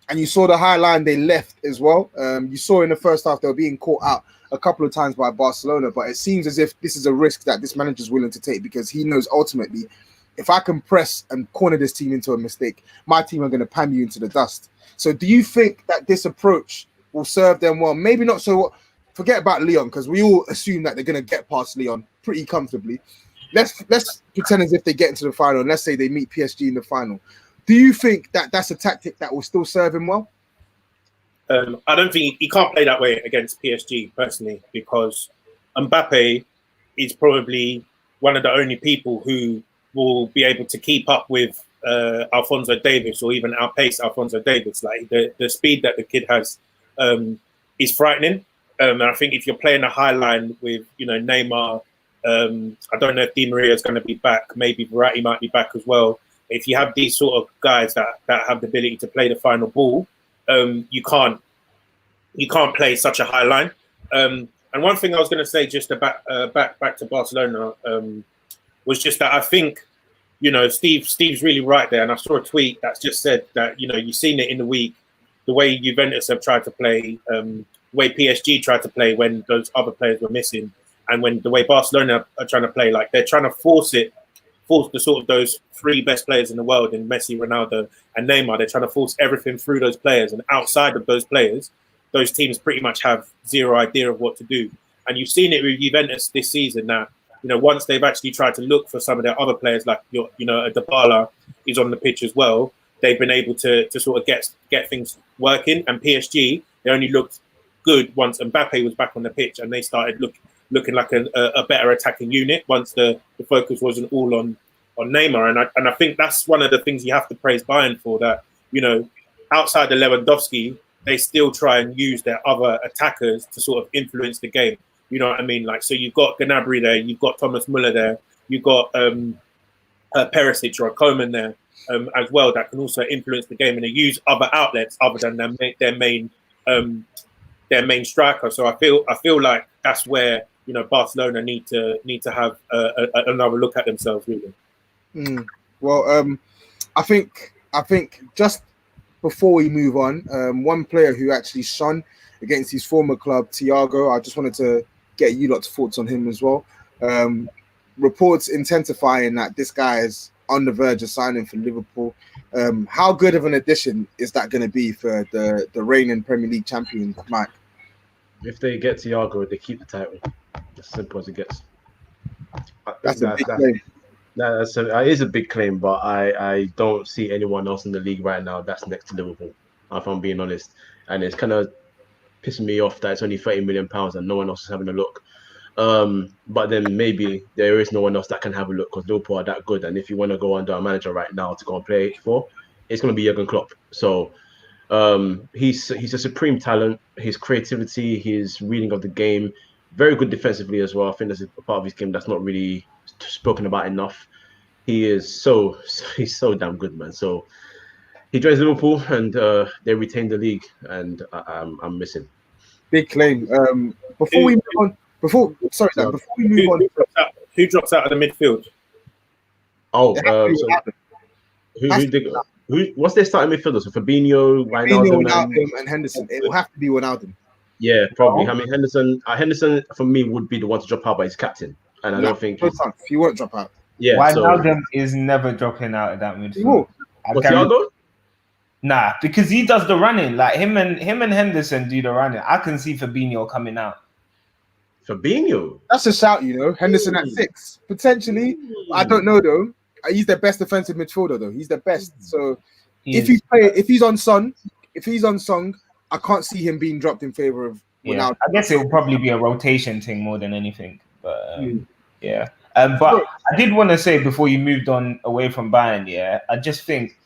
and you saw the high line they left as well. You saw in the first half they were being caught out a couple of times by Barcelona, but it seems as if this is a risk that this manager is willing to take, because he knows ultimately, if I can press and corner this team into a mistake, my team are going to pan you into the dust. So do you think that this approach will serve them well? Maybe not so. Forget about Lyon, because we all assume that they're going to get past Lyon pretty comfortably. Let's pretend as if they get into the final, and let's say they meet PSG in the final. Do you think that that's a tactic that will still serve him well? I don't think he can't play that way against PSG personally, because Mbappe is probably one of the only people who will be able to keep up with Alphonso Davies, or even outpace Alphonso Davies. Like the speed that the kid has is frightening. And I think if you're playing a high line with, Neymar, I don't know if Di Maria is going to be back. Maybe Verratti might be back as well. If you have these sort of guys that have the ability to play the final ball, you can't play such a high line. And one thing I was going to say just about back to Barcelona was just that I think, Steve's really right there. And I saw a tweet that's just said that, you've seen it in the week, the way Juventus have tried to play, the way PSG tried to play when those other players were missing, and when the way Barcelona are trying to play, like they're trying to force the sort of those three best players in the world in Messi, Ronaldo, and Neymar. They're trying to force everything through those players, and outside of those players, those teams pretty much have zero idea of what to do. And you've seen it with Juventus this season that, once they've actually tried to look for some of their other players, like Dybala is on the pitch as well, they've been able to sort of get things working. And PSG, they only looked good once Mbappe was back on the pitch, and they started looking like a better attacking unit once the focus wasn't all on Neymar. And I think that's one of the things you have to praise Bayern for, that, outside of Lewandowski, they still try and use their other attackers to sort of influence the game. You know what I mean? Like, so you've got Gnabry there, you've got Thomas Müller there, you've got Perisic or Koeman there as well, that can also influence the game, and they use other outlets other than their main striker. So I feel like that's where Barcelona need to have another look at themselves, really. Well, I think just before we move on, one player who actually shone against his former club, Thiago, I just wanted to get you lot's thoughts on him as well. Reports intensifying that this guy is on the verge of signing for Liverpool. How good of an addition is that going to be for the reigning Premier League champion, Mike? If they get Thiago, they keep the title. As simple as it gets. That's a big claim. It is a big claim, but I don't see anyone else in the league right now that's next to Liverpool, if I'm being honest. And it's kind of pissing me off that it's only £30 million and no one else is having a look. But then maybe there is no one else that can have a look, because Liverpool are that good. And if you want to go under a manager right now to go and play for, it's going to be Jurgen Klopp. So he's a supreme talent. His creativity, his reading of the game, very good defensively as well. I think there's a part of his game that's not really spoken about enough. He's so damn good, man. So he joins Liverpool and they retain the league, and I'm missing. Big claim. Before we move on, who drops out of the midfield? What's their starting midfielders? So Fabinho, Wijnaldum, and Henderson. It will have to be Wijnaldum. Yeah, probably. I mean, Henderson for me would be the one to drop out, but he's captain, and I don't think he won't drop out. Yeah, Wijnaldum is never dropping out of that midfield. Thiago? Nah, because he does the running. Like him and Henderson do the running. I can see Fabinho coming out. Fabinho? That's a shout, Henderson at 6 potentially. I don't know though. He's the best defensive midfielder though. He's the best. So if he's on Song, I can't see him being dropped in favor of Ronaldo. I guess it will probably be a rotation thing more than anything. But yeah. But I did want to say before you moved on away from Bayern, I just think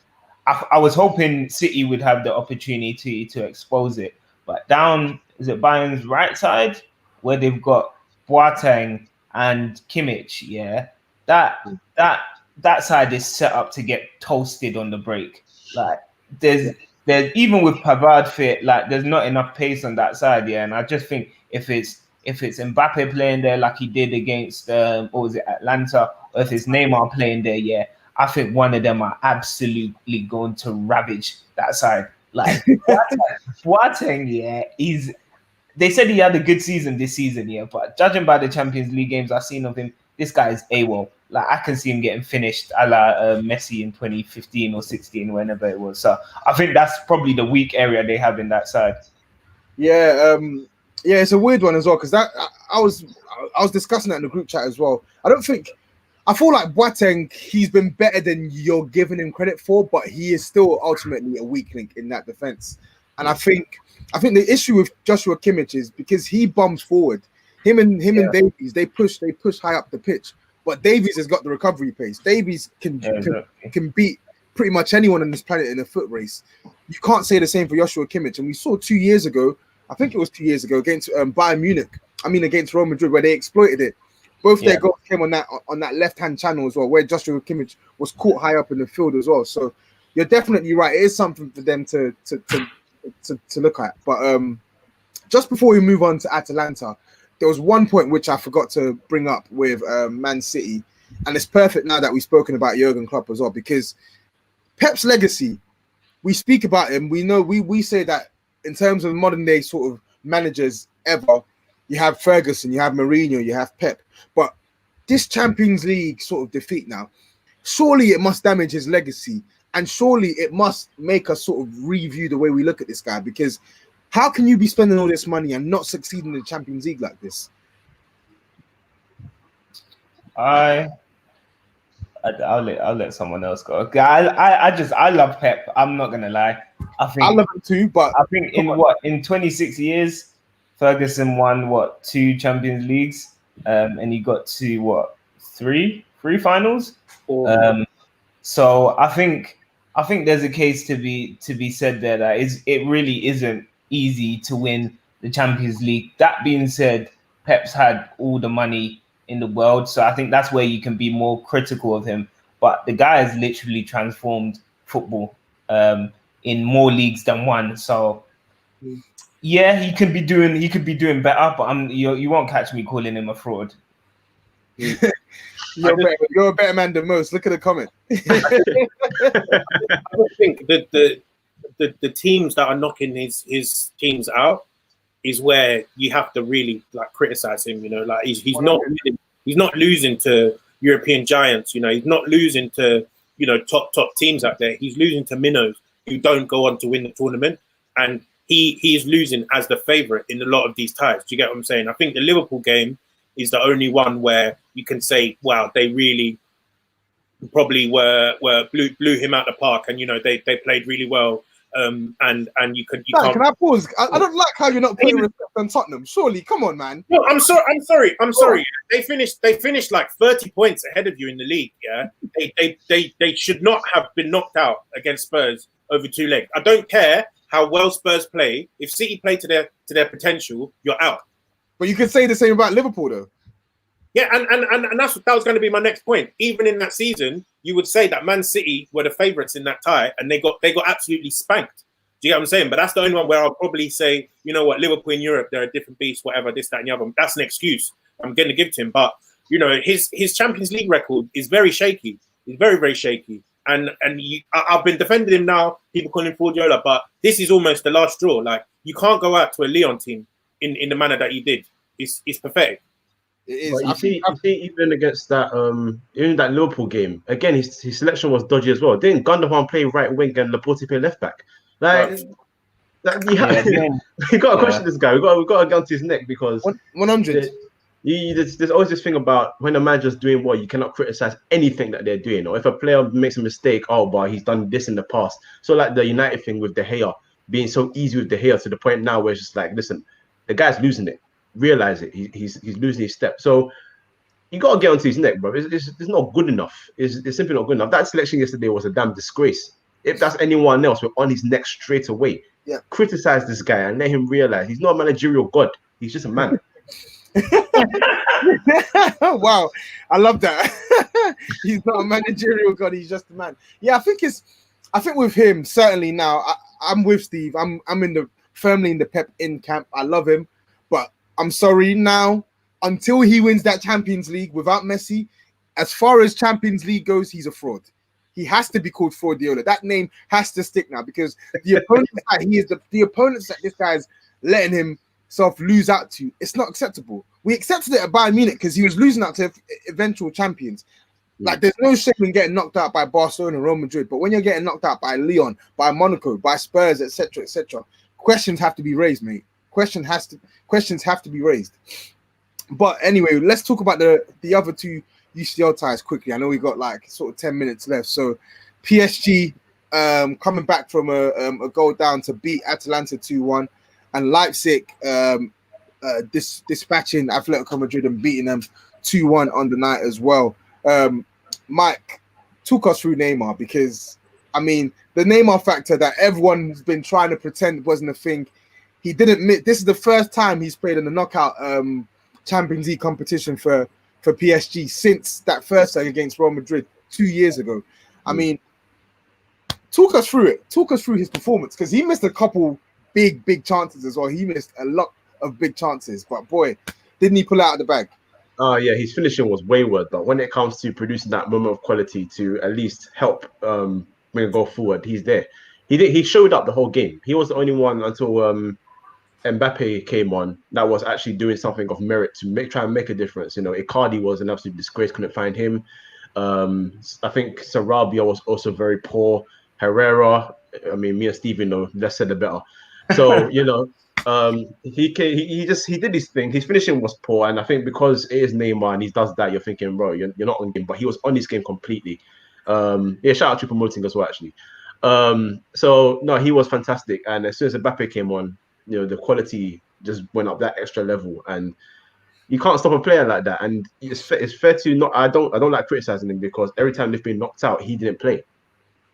I was hoping City would have the opportunity to expose it. But down, is it Bayern's right side where they've got Boateng and Kimmich? That side is set up to get toasted on the break. Like there's even with Pavard fit, like there's not enough pace on that side, and I just think if it's Mbappe playing there like he did against what was it, Atlanta, or if it's Neymar playing there, I think one of them are absolutely going to ravage that side. Like Boateng, they said he had a good season this season, but judging by the Champions League games I've seen of him, this guy is AWOL. Like I can see him getting finished a la Messi in 2015 or 16, whenever it was. So I think that's probably the weak area they have in that side. Yeah, it's a weird one as well because I was discussing that in the group chat as well. I feel like Boateng, he's been better than you're giving him credit for, but he is still ultimately a weak link in that defense. And I think the issue with Joshua Kimmich is because he bumps forward. Him and Davies, they push high up the pitch. But Davies has got the recovery pace. Davies can beat pretty much anyone on this planet in a foot race. You can't say the same for Joshua Kimmich. And we saw 2 years ago, I think it was 2 years ago, against Bayern Munich. Against Real Madrid, where they exploited it. Both their goals came on that left-hand channel as well, where Joshua Kimmich was caught high up in the field as well. So you're definitely right. It is something for them to look at. But just before we move on to Atalanta, there was one point which I forgot to bring up with Man City, and it's perfect now that we've spoken about Jurgen Klopp as well, because Pep's legacy, we speak about him. We know we say that in terms of modern day sort of managers ever, you have Ferguson, you have Mourinho, you have Pep. But this Champions League sort of defeat now, surely it must damage his legacy, and surely it must make us sort of review the way we look at this guy, because how can you be spending all this money and not succeeding in the Champions League like this? I'll let someone else go. I love Pep. I'm not gonna lie. I love him too, but I think in 26 years, Ferguson won 2 Champions Leagues, and he got to three finals. So I think there's a case to be said there that it really isn't easy to win the Champions League. That being said, Pep's had all the money in the world, so I think that's where you can be more critical of him. But the guy has literally transformed football in more leagues than one. So yeah, he could be doing better, but you won't catch me calling him a fraud. You're a better man than most. Look at the comment. I think that the teams that are knocking his teams out is where you have to really criticize him. He's not losing to European giants. He's not losing to top teams out there. He's losing to minnows who don't go on to win the tournament, and he is losing as the favorite in a lot of these ties. Do you get what I'm saying? I think the Liverpool game is the only one where you can say, wow, they really probably blew him out the park, and they played really well. And you can't. Can I pause? I don't like how you're not putting respect on Tottenham. Surely, come on, man. No, I'm sorry. They finished like 30 points ahead of you in the league. Yeah, they should not have been knocked out against Spurs over 2 legs. I don't care how well Spurs play. If City play to their potential, you're out. But you could say the same about Liverpool, though. Yeah, and that was going to be my next point. Even in that season, you would say that Man City were the favourites in that tie, and they got absolutely spanked. Do you get what I'm saying? But that's the only one where I'll probably say, you know what, Liverpool in Europe, they're a different beast, whatever, this, that, and the other. That's an excuse I'm going to give to him. But his Champions League record is very shaky. It's very, very shaky. And I've been defending him now. People call him Guardiola, but this is almost the last straw. Like, you can't go out to a Lyon team in the manner that he did. It's pathetic. It is. You see, even against that, even that Liverpool game, again, his selection was dodgy as well. Didn't Gundogan play right wing and Laporte play left back? You got to question this guy. We got to get onto his neck, because 100. There's always this thing about when a manager's doing well, you cannot criticize anything that they're doing. Or if a player makes a mistake, but he's done this in the past. So like the United thing with De Gea, being so easy with De Gea to the point now where it's just like, listen, the guy's losing it. Realize it. He's losing his step. So you got to get onto his neck, bro. It's not good enough. It's simply not good enough. That selection yesterday was a damn disgrace. If that's anyone else, we're on his neck straight away. Yeah. Criticize this guy and let him realize he's not a managerial god. He's just a man. Wow, I love that. He's not a managerial god. He's just a man. Yeah, I think with him certainly now. I'm with Steve. I'm firmly in the Pep in camp. I love him, but I'm sorry now. Until he wins that Champions League without Messi, as far as Champions League goes, he's a fraud. He has to be called Fraudiola. That name has to stick now because the opponents that the opponents that this guy's letting himself lose out to, it's not acceptable. We accepted it at Bayern Munich because he was losing out to eventual champions. Like, there's no shame in getting knocked out by Barcelona and Real Madrid, but when you're getting knocked out by Lyon, by Monaco, by Spurs, etc., questions have to be raised, mate. Questions have to be raised. But anyway, let's talk about the other two UCL ties quickly. I know we got like sort of 10 minutes left. So PSG coming back from a goal down to beat Atalanta 2-1, and Leipzig dispatching Atletico Madrid and beating them 2-1 on the night as well. Mike, talk us through Neymar, because I mean the Neymar factor that everyone's been trying to pretend wasn't a thing. He didn't admit this is the first time he's played in the knockout Champions League competition for PSG since that first leg against Real Madrid 2 years ago. I mean, talk us through it. Talk us through his performance, because he missed a couple big chances as well. He missed a lot of big chances, but boy, didn't he pull out of the bag? Oh yeah, his finishing was wayward, but when it comes to producing that moment of quality to at least help bring a goal forward, he's there. He showed up the whole game. He was the only one until Mbappe came on that was actually doing something of merit to try and make a difference. You know, Icardi was an absolute disgrace, couldn't find him. I think Sarabia was also very poor. Herrera, I mean, me and Steven know, less said the better. So, you know, he did his thing. His finishing was poor, and I think because it is Neymar and he does that, you're thinking, bro, you're not on game. But he was on his game completely. Yeah, shout out to promoting as well, actually. So no, he was fantastic. And as soon as Mbappe came on, you know, the quality just went up that extra level, and you can't stop a player like that. And it's fair to not. I don't like criticizing him, because every time they've been knocked out, he didn't play.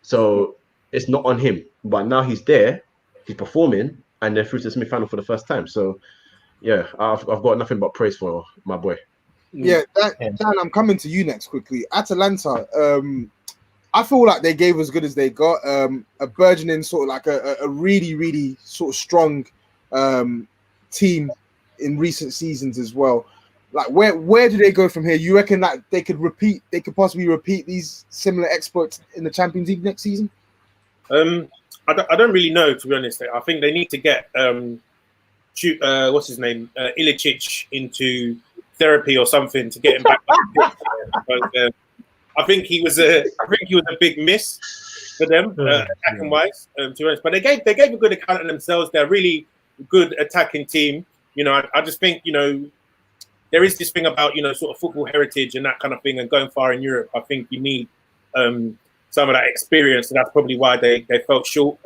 So it's not on him. But now he's there, he's performing, and they're through to the semi-final for the first time. So yeah, I've got nothing but praise for my boy. Yeah, Dan, I'm coming to you next quickly. Atalanta, I feel like they gave as good as they got. A burgeoning sort of like a really sort of strong team in recent seasons as well. Like where do they go from here? You reckon that they could possibly repeat these similar exploits in the Champions League next season? I don't really know, to be honest. I think they need to get what's his name, Ilicic into therapy or something to get him back. Because, I think he was a big miss for them, attacking wise. To be honest, but they gave a good account of themselves. They're a really good attacking team. You know, I just think, you know, there is this thing about, you know, sort of football heritage and that kind of thing, and going far in Europe. I think you need some of that experience, and that's probably why they felt short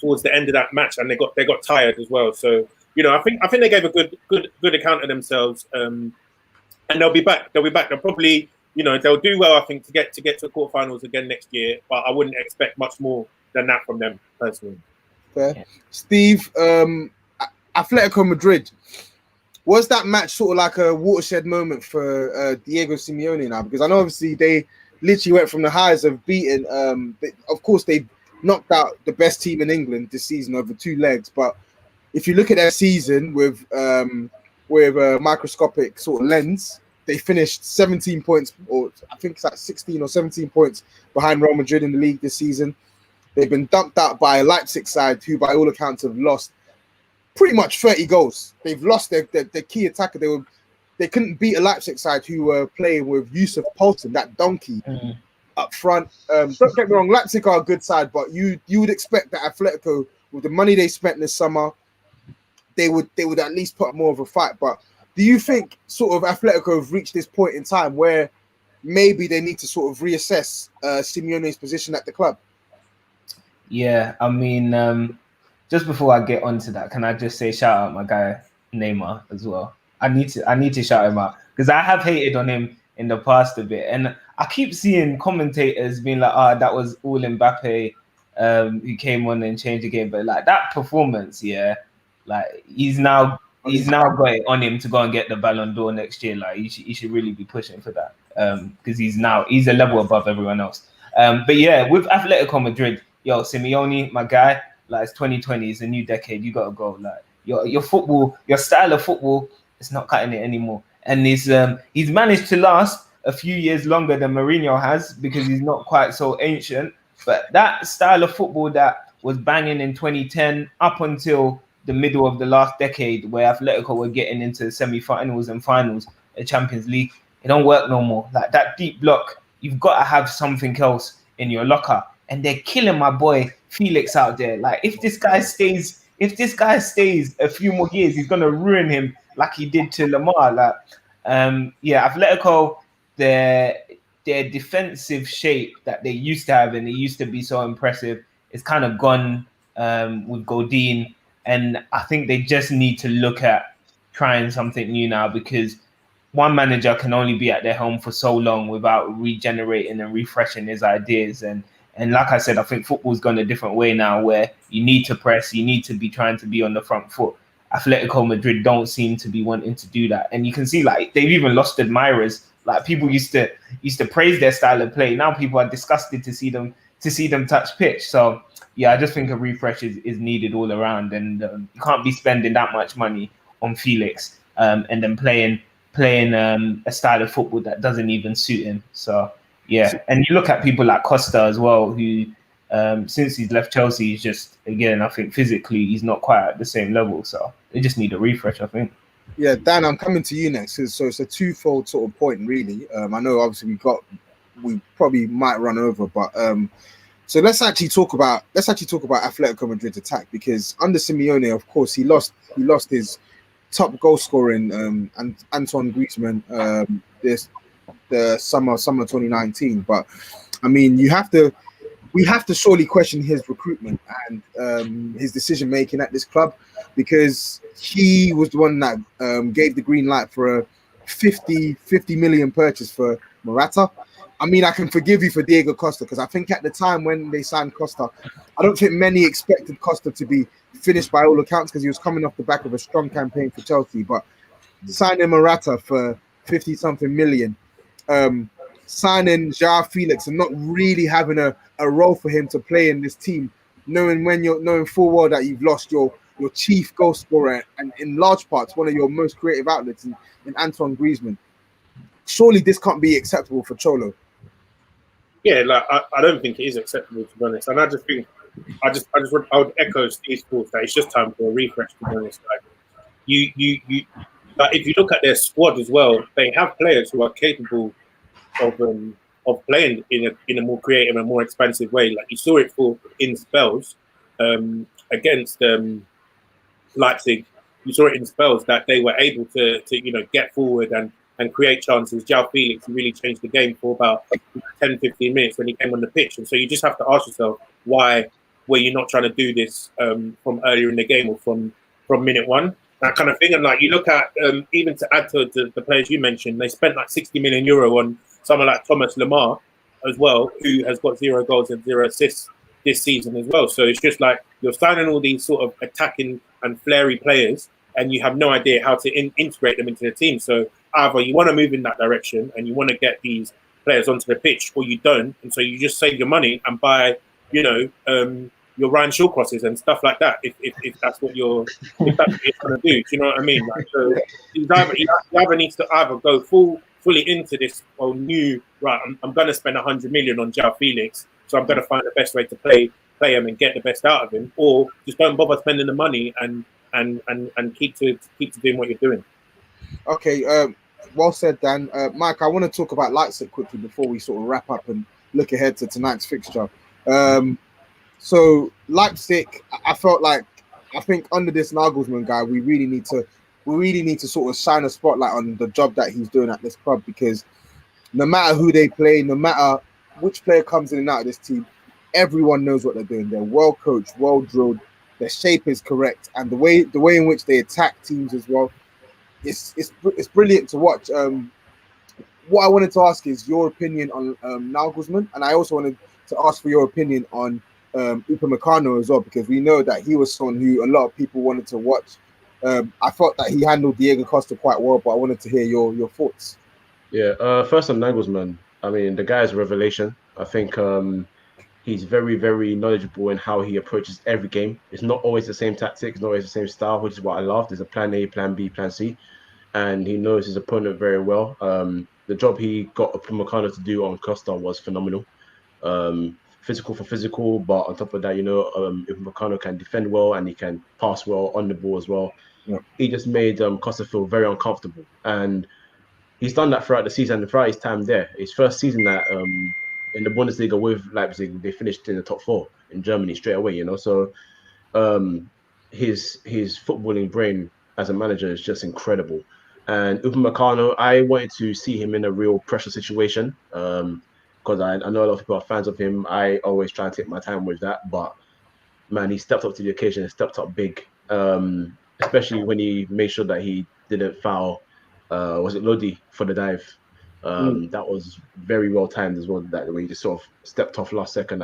towards the end of that match, and they got tired as well. So, you know, I think they gave a good account of themselves, and they'll be back. They'll probably, you know, they'll do well, I think, to get to the quarterfinals again next year. But I wouldn't expect much more than that from them personally. Fair. Yeah. Steve, Atletico Madrid, was that match sort of like a watershed moment for Diego Simeone now? Because I know obviously they literally went from the highs of beating. Of course, they knocked out the best team in England this season over 2 legs. But if you look at their season with a microscopic sort of lens, they finished 17 points, or I think it's like 16 or 17 points behind Real Madrid in the league this season. They've been dumped out by a Leipzig side who, by all accounts, have lost pretty much 30 goals. They've lost their key attacker. They couldn't beat a Leipzig side who were playing with Yusuf Poulsen, that donkey, up front. Don't get me wrong, Leipzig are a good side, but you would expect that Atletico, with the money they spent this summer, they would at least put up more of a fight. But do you think sort of Atletico have reached this point in time where maybe they need to sort of reassess Simeone's position at the club? Yeah, I mean, just before I get onto that, can I just say shout out my guy Neymar as well? I need to shout him out because I have hated on him in the past a bit, and I keep seeing commentators being like, "Ah, that was all Mbappe who came on and changed the game," but like that performance, yeah, like he's now got it on him to go and get the Ballon d'Or next year. Like he should really be pushing for that because he's a level above everyone else. But yeah, with Atletico Madrid, yo, Simeone, my guy, like it's 2020, it's a new decade. You gotta go. Like your football, your style of football, it's not cutting it anymore. And he's managed to last a few years longer than Mourinho has because he's not quite so ancient. But that style of football that was banging in 2010 up until the middle of the last decade, where Atletico were getting into semi-finals and finals at Champions League, it don't work no more. Like that deep block, you've got to have something else in your locker. And they're killing my boy Felix out there. Like if this guy stays a few more years, he's gonna ruin him like he did to Lamar. Like, Atletico, their defensive shape that they used to have and they used to be so impressive, it's kind of gone with Godin. And I think they just need to look at trying something new now because one manager can only be at their home for so long without regenerating and refreshing his ideas. And like I said, I think football's gone a different way now where you need to press, you need to be trying to be on the front foot. Atletico Madrid don't seem to be wanting to do that. And you can see like they've even lost admirers. Like people used to praise their style of play. Now people are disgusted to see them touch pitch. So yeah, I just think a refresh is needed all around, and you can't be spending that much money on Felix and then playing a style of football that doesn't even suit him. So yeah, and you look at people like Costa as well, who since he's left Chelsea, he's just, again, I think physically he's not quite at the same level. So they just need a refresh, I think. Yeah, Dan, I'm coming to you next. So it's a twofold sort of point, really. I know obviously we probably might run over, but so let's actually talk about Atletico Madrid's attack, because under Simeone, of course, he lost his top goal scorer and Antoine Griezmann the summer 2019. But I mean, we have to surely question his recruitment and his decision making at this club, because he was the one that gave the green light for a 50 million purchase for Morata. I mean, I can forgive you for Diego Costa, because I think at the time when they signed Costa, I don't think many expected Costa to be finished by all accounts, because he was coming off the back of a strong campaign for Chelsea. But signing Morata for 50-something million, signing João Felix and not really having a role for him to play in this team, knowing full well that you've lost your chief goal scorer and in large parts one of your most creative outlets in Antoine Griezmann. Surely this can't be acceptable for Cholo. Yeah, like I don't think it is acceptable, to be honest. And I just think I would echo Steve's thoughts that it's just time for a refresh, to be honest. Like you like if you look at their squad as well, they have players who are capable of playing in a more creative and more expansive way. Like you saw it in spells against Leipzig. You saw it in spells that they were able to get forward and create chances. João Felix really changed the game for about 10-15 minutes when he came on the pitch. And so you just have to ask yourself, why were you not trying to do this from earlier in the game or from minute one? That kind of thing. And like you look at, even to add to the players you mentioned, they spent like 60 million euro on someone like Thomas Lemar as well, who has got 0 goals and 0 assists this season as well. So it's just like you're signing all these sort of attacking and flary players, and you have no idea how to integrate them into the team. So either you want to move in that direction and you want to get these players onto the pitch, or you don't, and so you just save your money and buy, your Ryan Shaw crosses and stuff like that. If that's what you're trying to do, do you know what I mean? Like, so you either needs to either go fully into this new right. I'm going to spend 100 million on João Felix, so I'm going to find the best way to play him and get the best out of him, or just don't bother spending the money and keep to doing what you're doing. Okay, well said, Dan. Mike, I want to talk about Leipzig quickly before we sort of wrap up and look ahead to tonight's fixture. So Leipzig, I think under this Nagelsmann guy, we really need to sort of shine a spotlight on the job that he's doing at this club, because no matter who they play, no matter which player comes in and out of this team, everyone knows what they're doing. They're well coached, well drilled. their shape is correct, and the way in which they attack teams as well. It's brilliant to watch. What I wanted to ask is your opinion on Nagelsmann, and I also wanted to ask for your opinion on Upamecano as well, because we know that he was someone who a lot of people wanted to watch. I thought that he handled Diego Costa quite well, but I wanted to hear your thoughts. Yeah, first on Nagelsmann, I mean, the guy is a revelation. I think he's very, very knowledgeable in how he approaches every game. It's not always the same tactics, not always the same style, which is what I love. There's a plan A, plan B, plan C, and he knows his opponent very well. The job he got Upamecano to do on Costa was phenomenal. Physical for physical, but on top of that, Upamecano can defend well and he can pass well on the ball as well. Yeah. He just made Costa feel very uncomfortable, and he's done that throughout the season and throughout his time there. His first season that in the Bundesliga with Leipzig, they finished in the top 4 in Germany straight away. So his footballing brain as a manager is just incredible. And Upamecano, I wanted to see him in a real pressure situation because I know a lot of people are fans of him. I always try and take my time with that, but man, he stepped up to the occasion and stepped up big, especially when he made sure that he didn't foul. Was it Lodi for the dive? That was very well timed as well. That way he just sort of stepped off last second.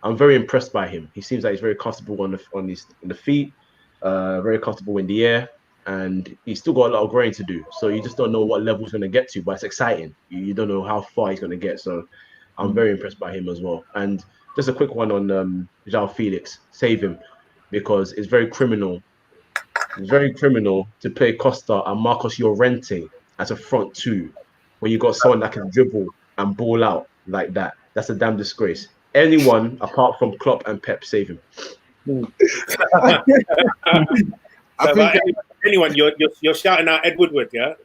I'm very impressed by him. He seems like he's very comfortable on the feet, very comfortable in the air, and he's still got a lot of growing to do. So you just don't know what level he's going to get to, but it's exciting. You don't know how far he's going to get. So I'm very impressed by him as well. And just a quick one on João Felix, save him, because it's very criminal. It's very criminal to play Costa and Marcos Llorente as a front two when you got someone that can dribble and ball out like that. That's a damn disgrace. Anyone apart from Klopp and Pep, save him. Anyone, you're shouting out Ed Woodward, yeah?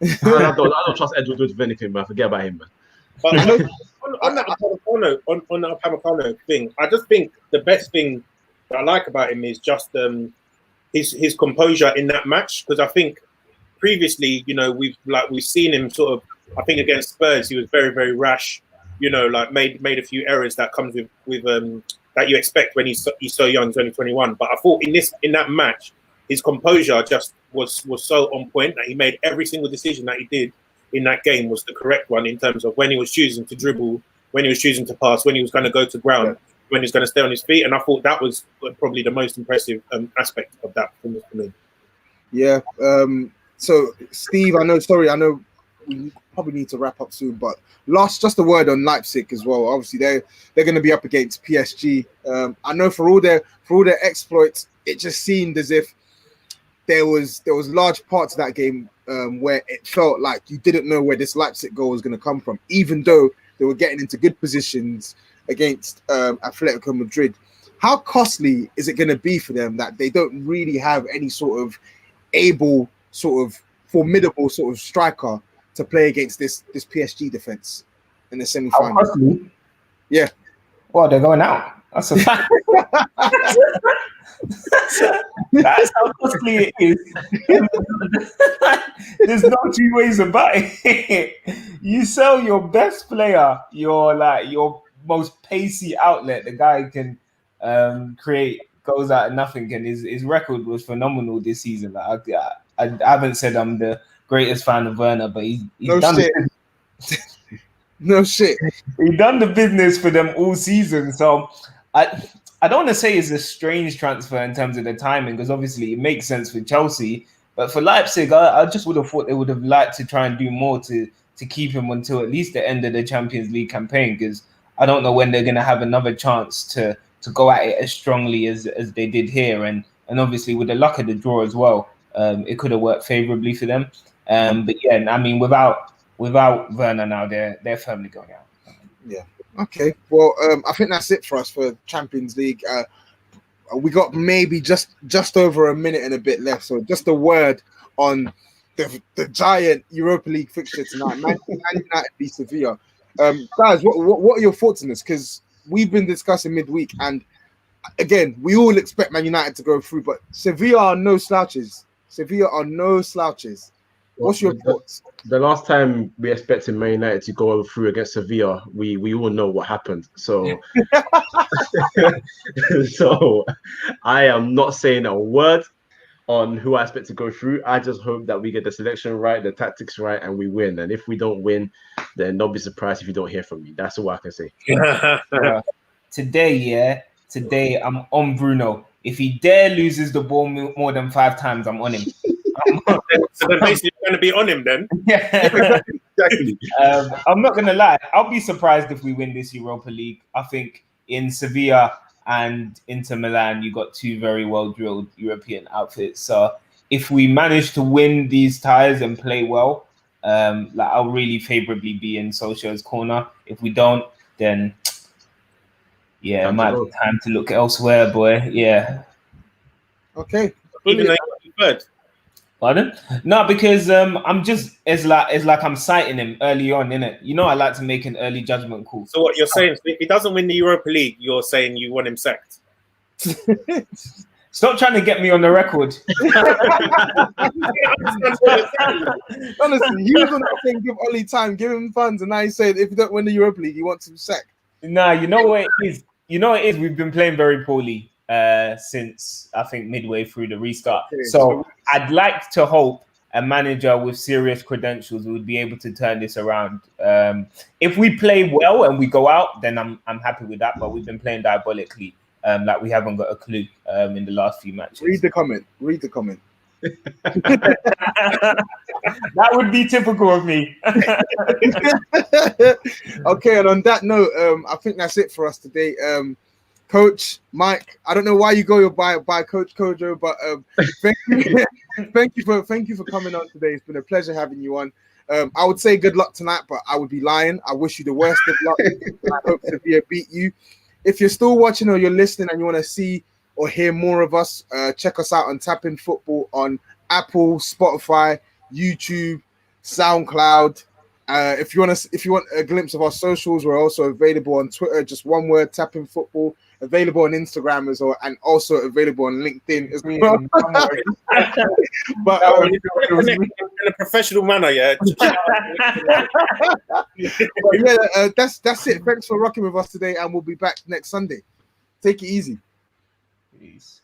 I don't trust Ed Woodward with anything, man. Forget about him, man. But on that Upamecano thing, I just think the best thing that I like about him is just his composure in that match, because I think previously, we've seen him sort of. I think against Spurs, he was very, very rash. Made a few errors that comes with that you expect when he's so young, 2021. But I thought in that match, his composure just was so on point that he made every single decision that he did in that game was the correct one in terms of when he was choosing to dribble, when he was choosing to pass, when he was going to go to ground, when he was going to stay on his feet. And I thought that was probably the most impressive aspect of that for me. Yeah. So, Steve, I know we probably need to wrap up soon, but just a word on Leipzig as well. Obviously, they're going to be up against PSG. I know for all their exploits, it just seemed as if there was large parts of that game where it felt like you didn't know where this Leipzig goal was going to come from, even though they were getting into good positions against Atletico Madrid. How costly is it going to be for them that they don't really have any sort of able, sort of formidable sort of striker to play against this PSG defense in the semi-final? How costly? Yeah. Well, they're going out. That's a fact. That's how costly it is. There's no two ways about it. You sell your best player, your most pacey outlet, the guy can create goals out of nothing, and his record was phenomenal this season. I haven't said I'm the greatest fan of Werner, but he's no done shit. No shit. He done the business for them all season. So I don't want to say it's a strange transfer in terms of the timing, because obviously it makes sense for Chelsea, but for Leipzig, I just would have thought they would have liked to try and do more to keep him until at least the end of the Champions League campaign, because I don't know when they're going to have another chance to go at it as strongly as they did here, and obviously with the luck of the draw as well, it could have worked favorably for them. But yeah, I mean, without Werner now, they're firmly going out. Yeah. Okay. Well, I think that's it for us for Champions League. We got maybe just over a minute and a bit left. So just a word on the giant Europa League fixture tonight. Man United v Sevilla. Guys, what are your thoughts on this? Because we've been discussing midweek, and again, we all expect Man United to go through, but Sevilla are no slouches. What's your thoughts? The last time we expected Man United to go through against Sevilla, we all know what happened. So, so I am not saying a word on who I expect to go through. I just hope that we get the selection right, the tactics right, and we win. And if we don't win, then don't be surprised if you don't hear from me. That's all I can say. Today I'm on Bruno. If he dare loses the ball more than 5 times, I'm on him. So then basically you're going to be on him then. Yeah, exactly. I'm not going to lie. I'll be surprised if we win this Europa League. I think in Sevilla and Inter Milan, you got 2 very well-drilled European outfits. So if we manage to win these ties and play well, I'll really favorably be in Solskjaer's corner. If we don't, then it might be time to look elsewhere, boy. Yeah. Okay. Even though you're third. Pardon? No, because I'm just it's like I'm citing him early on, innit? You know, I like to make an early judgment call. So what you're saying, if he doesn't win the Europa League, you're saying you want him sacked? Stop trying to get me on the record. Honestly, he was on that thing, give Oli time, give him funds, and now he said if you don't win the Europa League, he wants him sacked. Nah, you know what it is? We've been playing very poorly since I think midway through the restart. Okay, so I'd like to hope a manager with serious credentials would be able to turn this around. If we play well and we go out, then I'm happy with that. But we've been playing diabolically. Like we haven't got a clue in the last few matches. Read the comment. That would be typical of me. Okay, and on that note, I think that's it for us today. Coach Mike, I don't know why you go by Coach Kojo, but thank you for coming on today. It's been a pleasure having you on. I would say good luck tonight, but I would be lying. I wish you the worst of luck. I hope Sevilla beat you. If you're still watching or you're listening and you want to see or hear more of us, check us out on TapIn Football on Apple, Spotify, YouTube, SoundCloud. If you want a glimpse of our socials, we're also available on Twitter, just one word, TapIn Football. Available on Instagram as well, and also available on LinkedIn as well. But in a professional manner, yeah. That's it. Thanks for rocking with us today, and we'll be back next Sunday. Take it easy. Peace.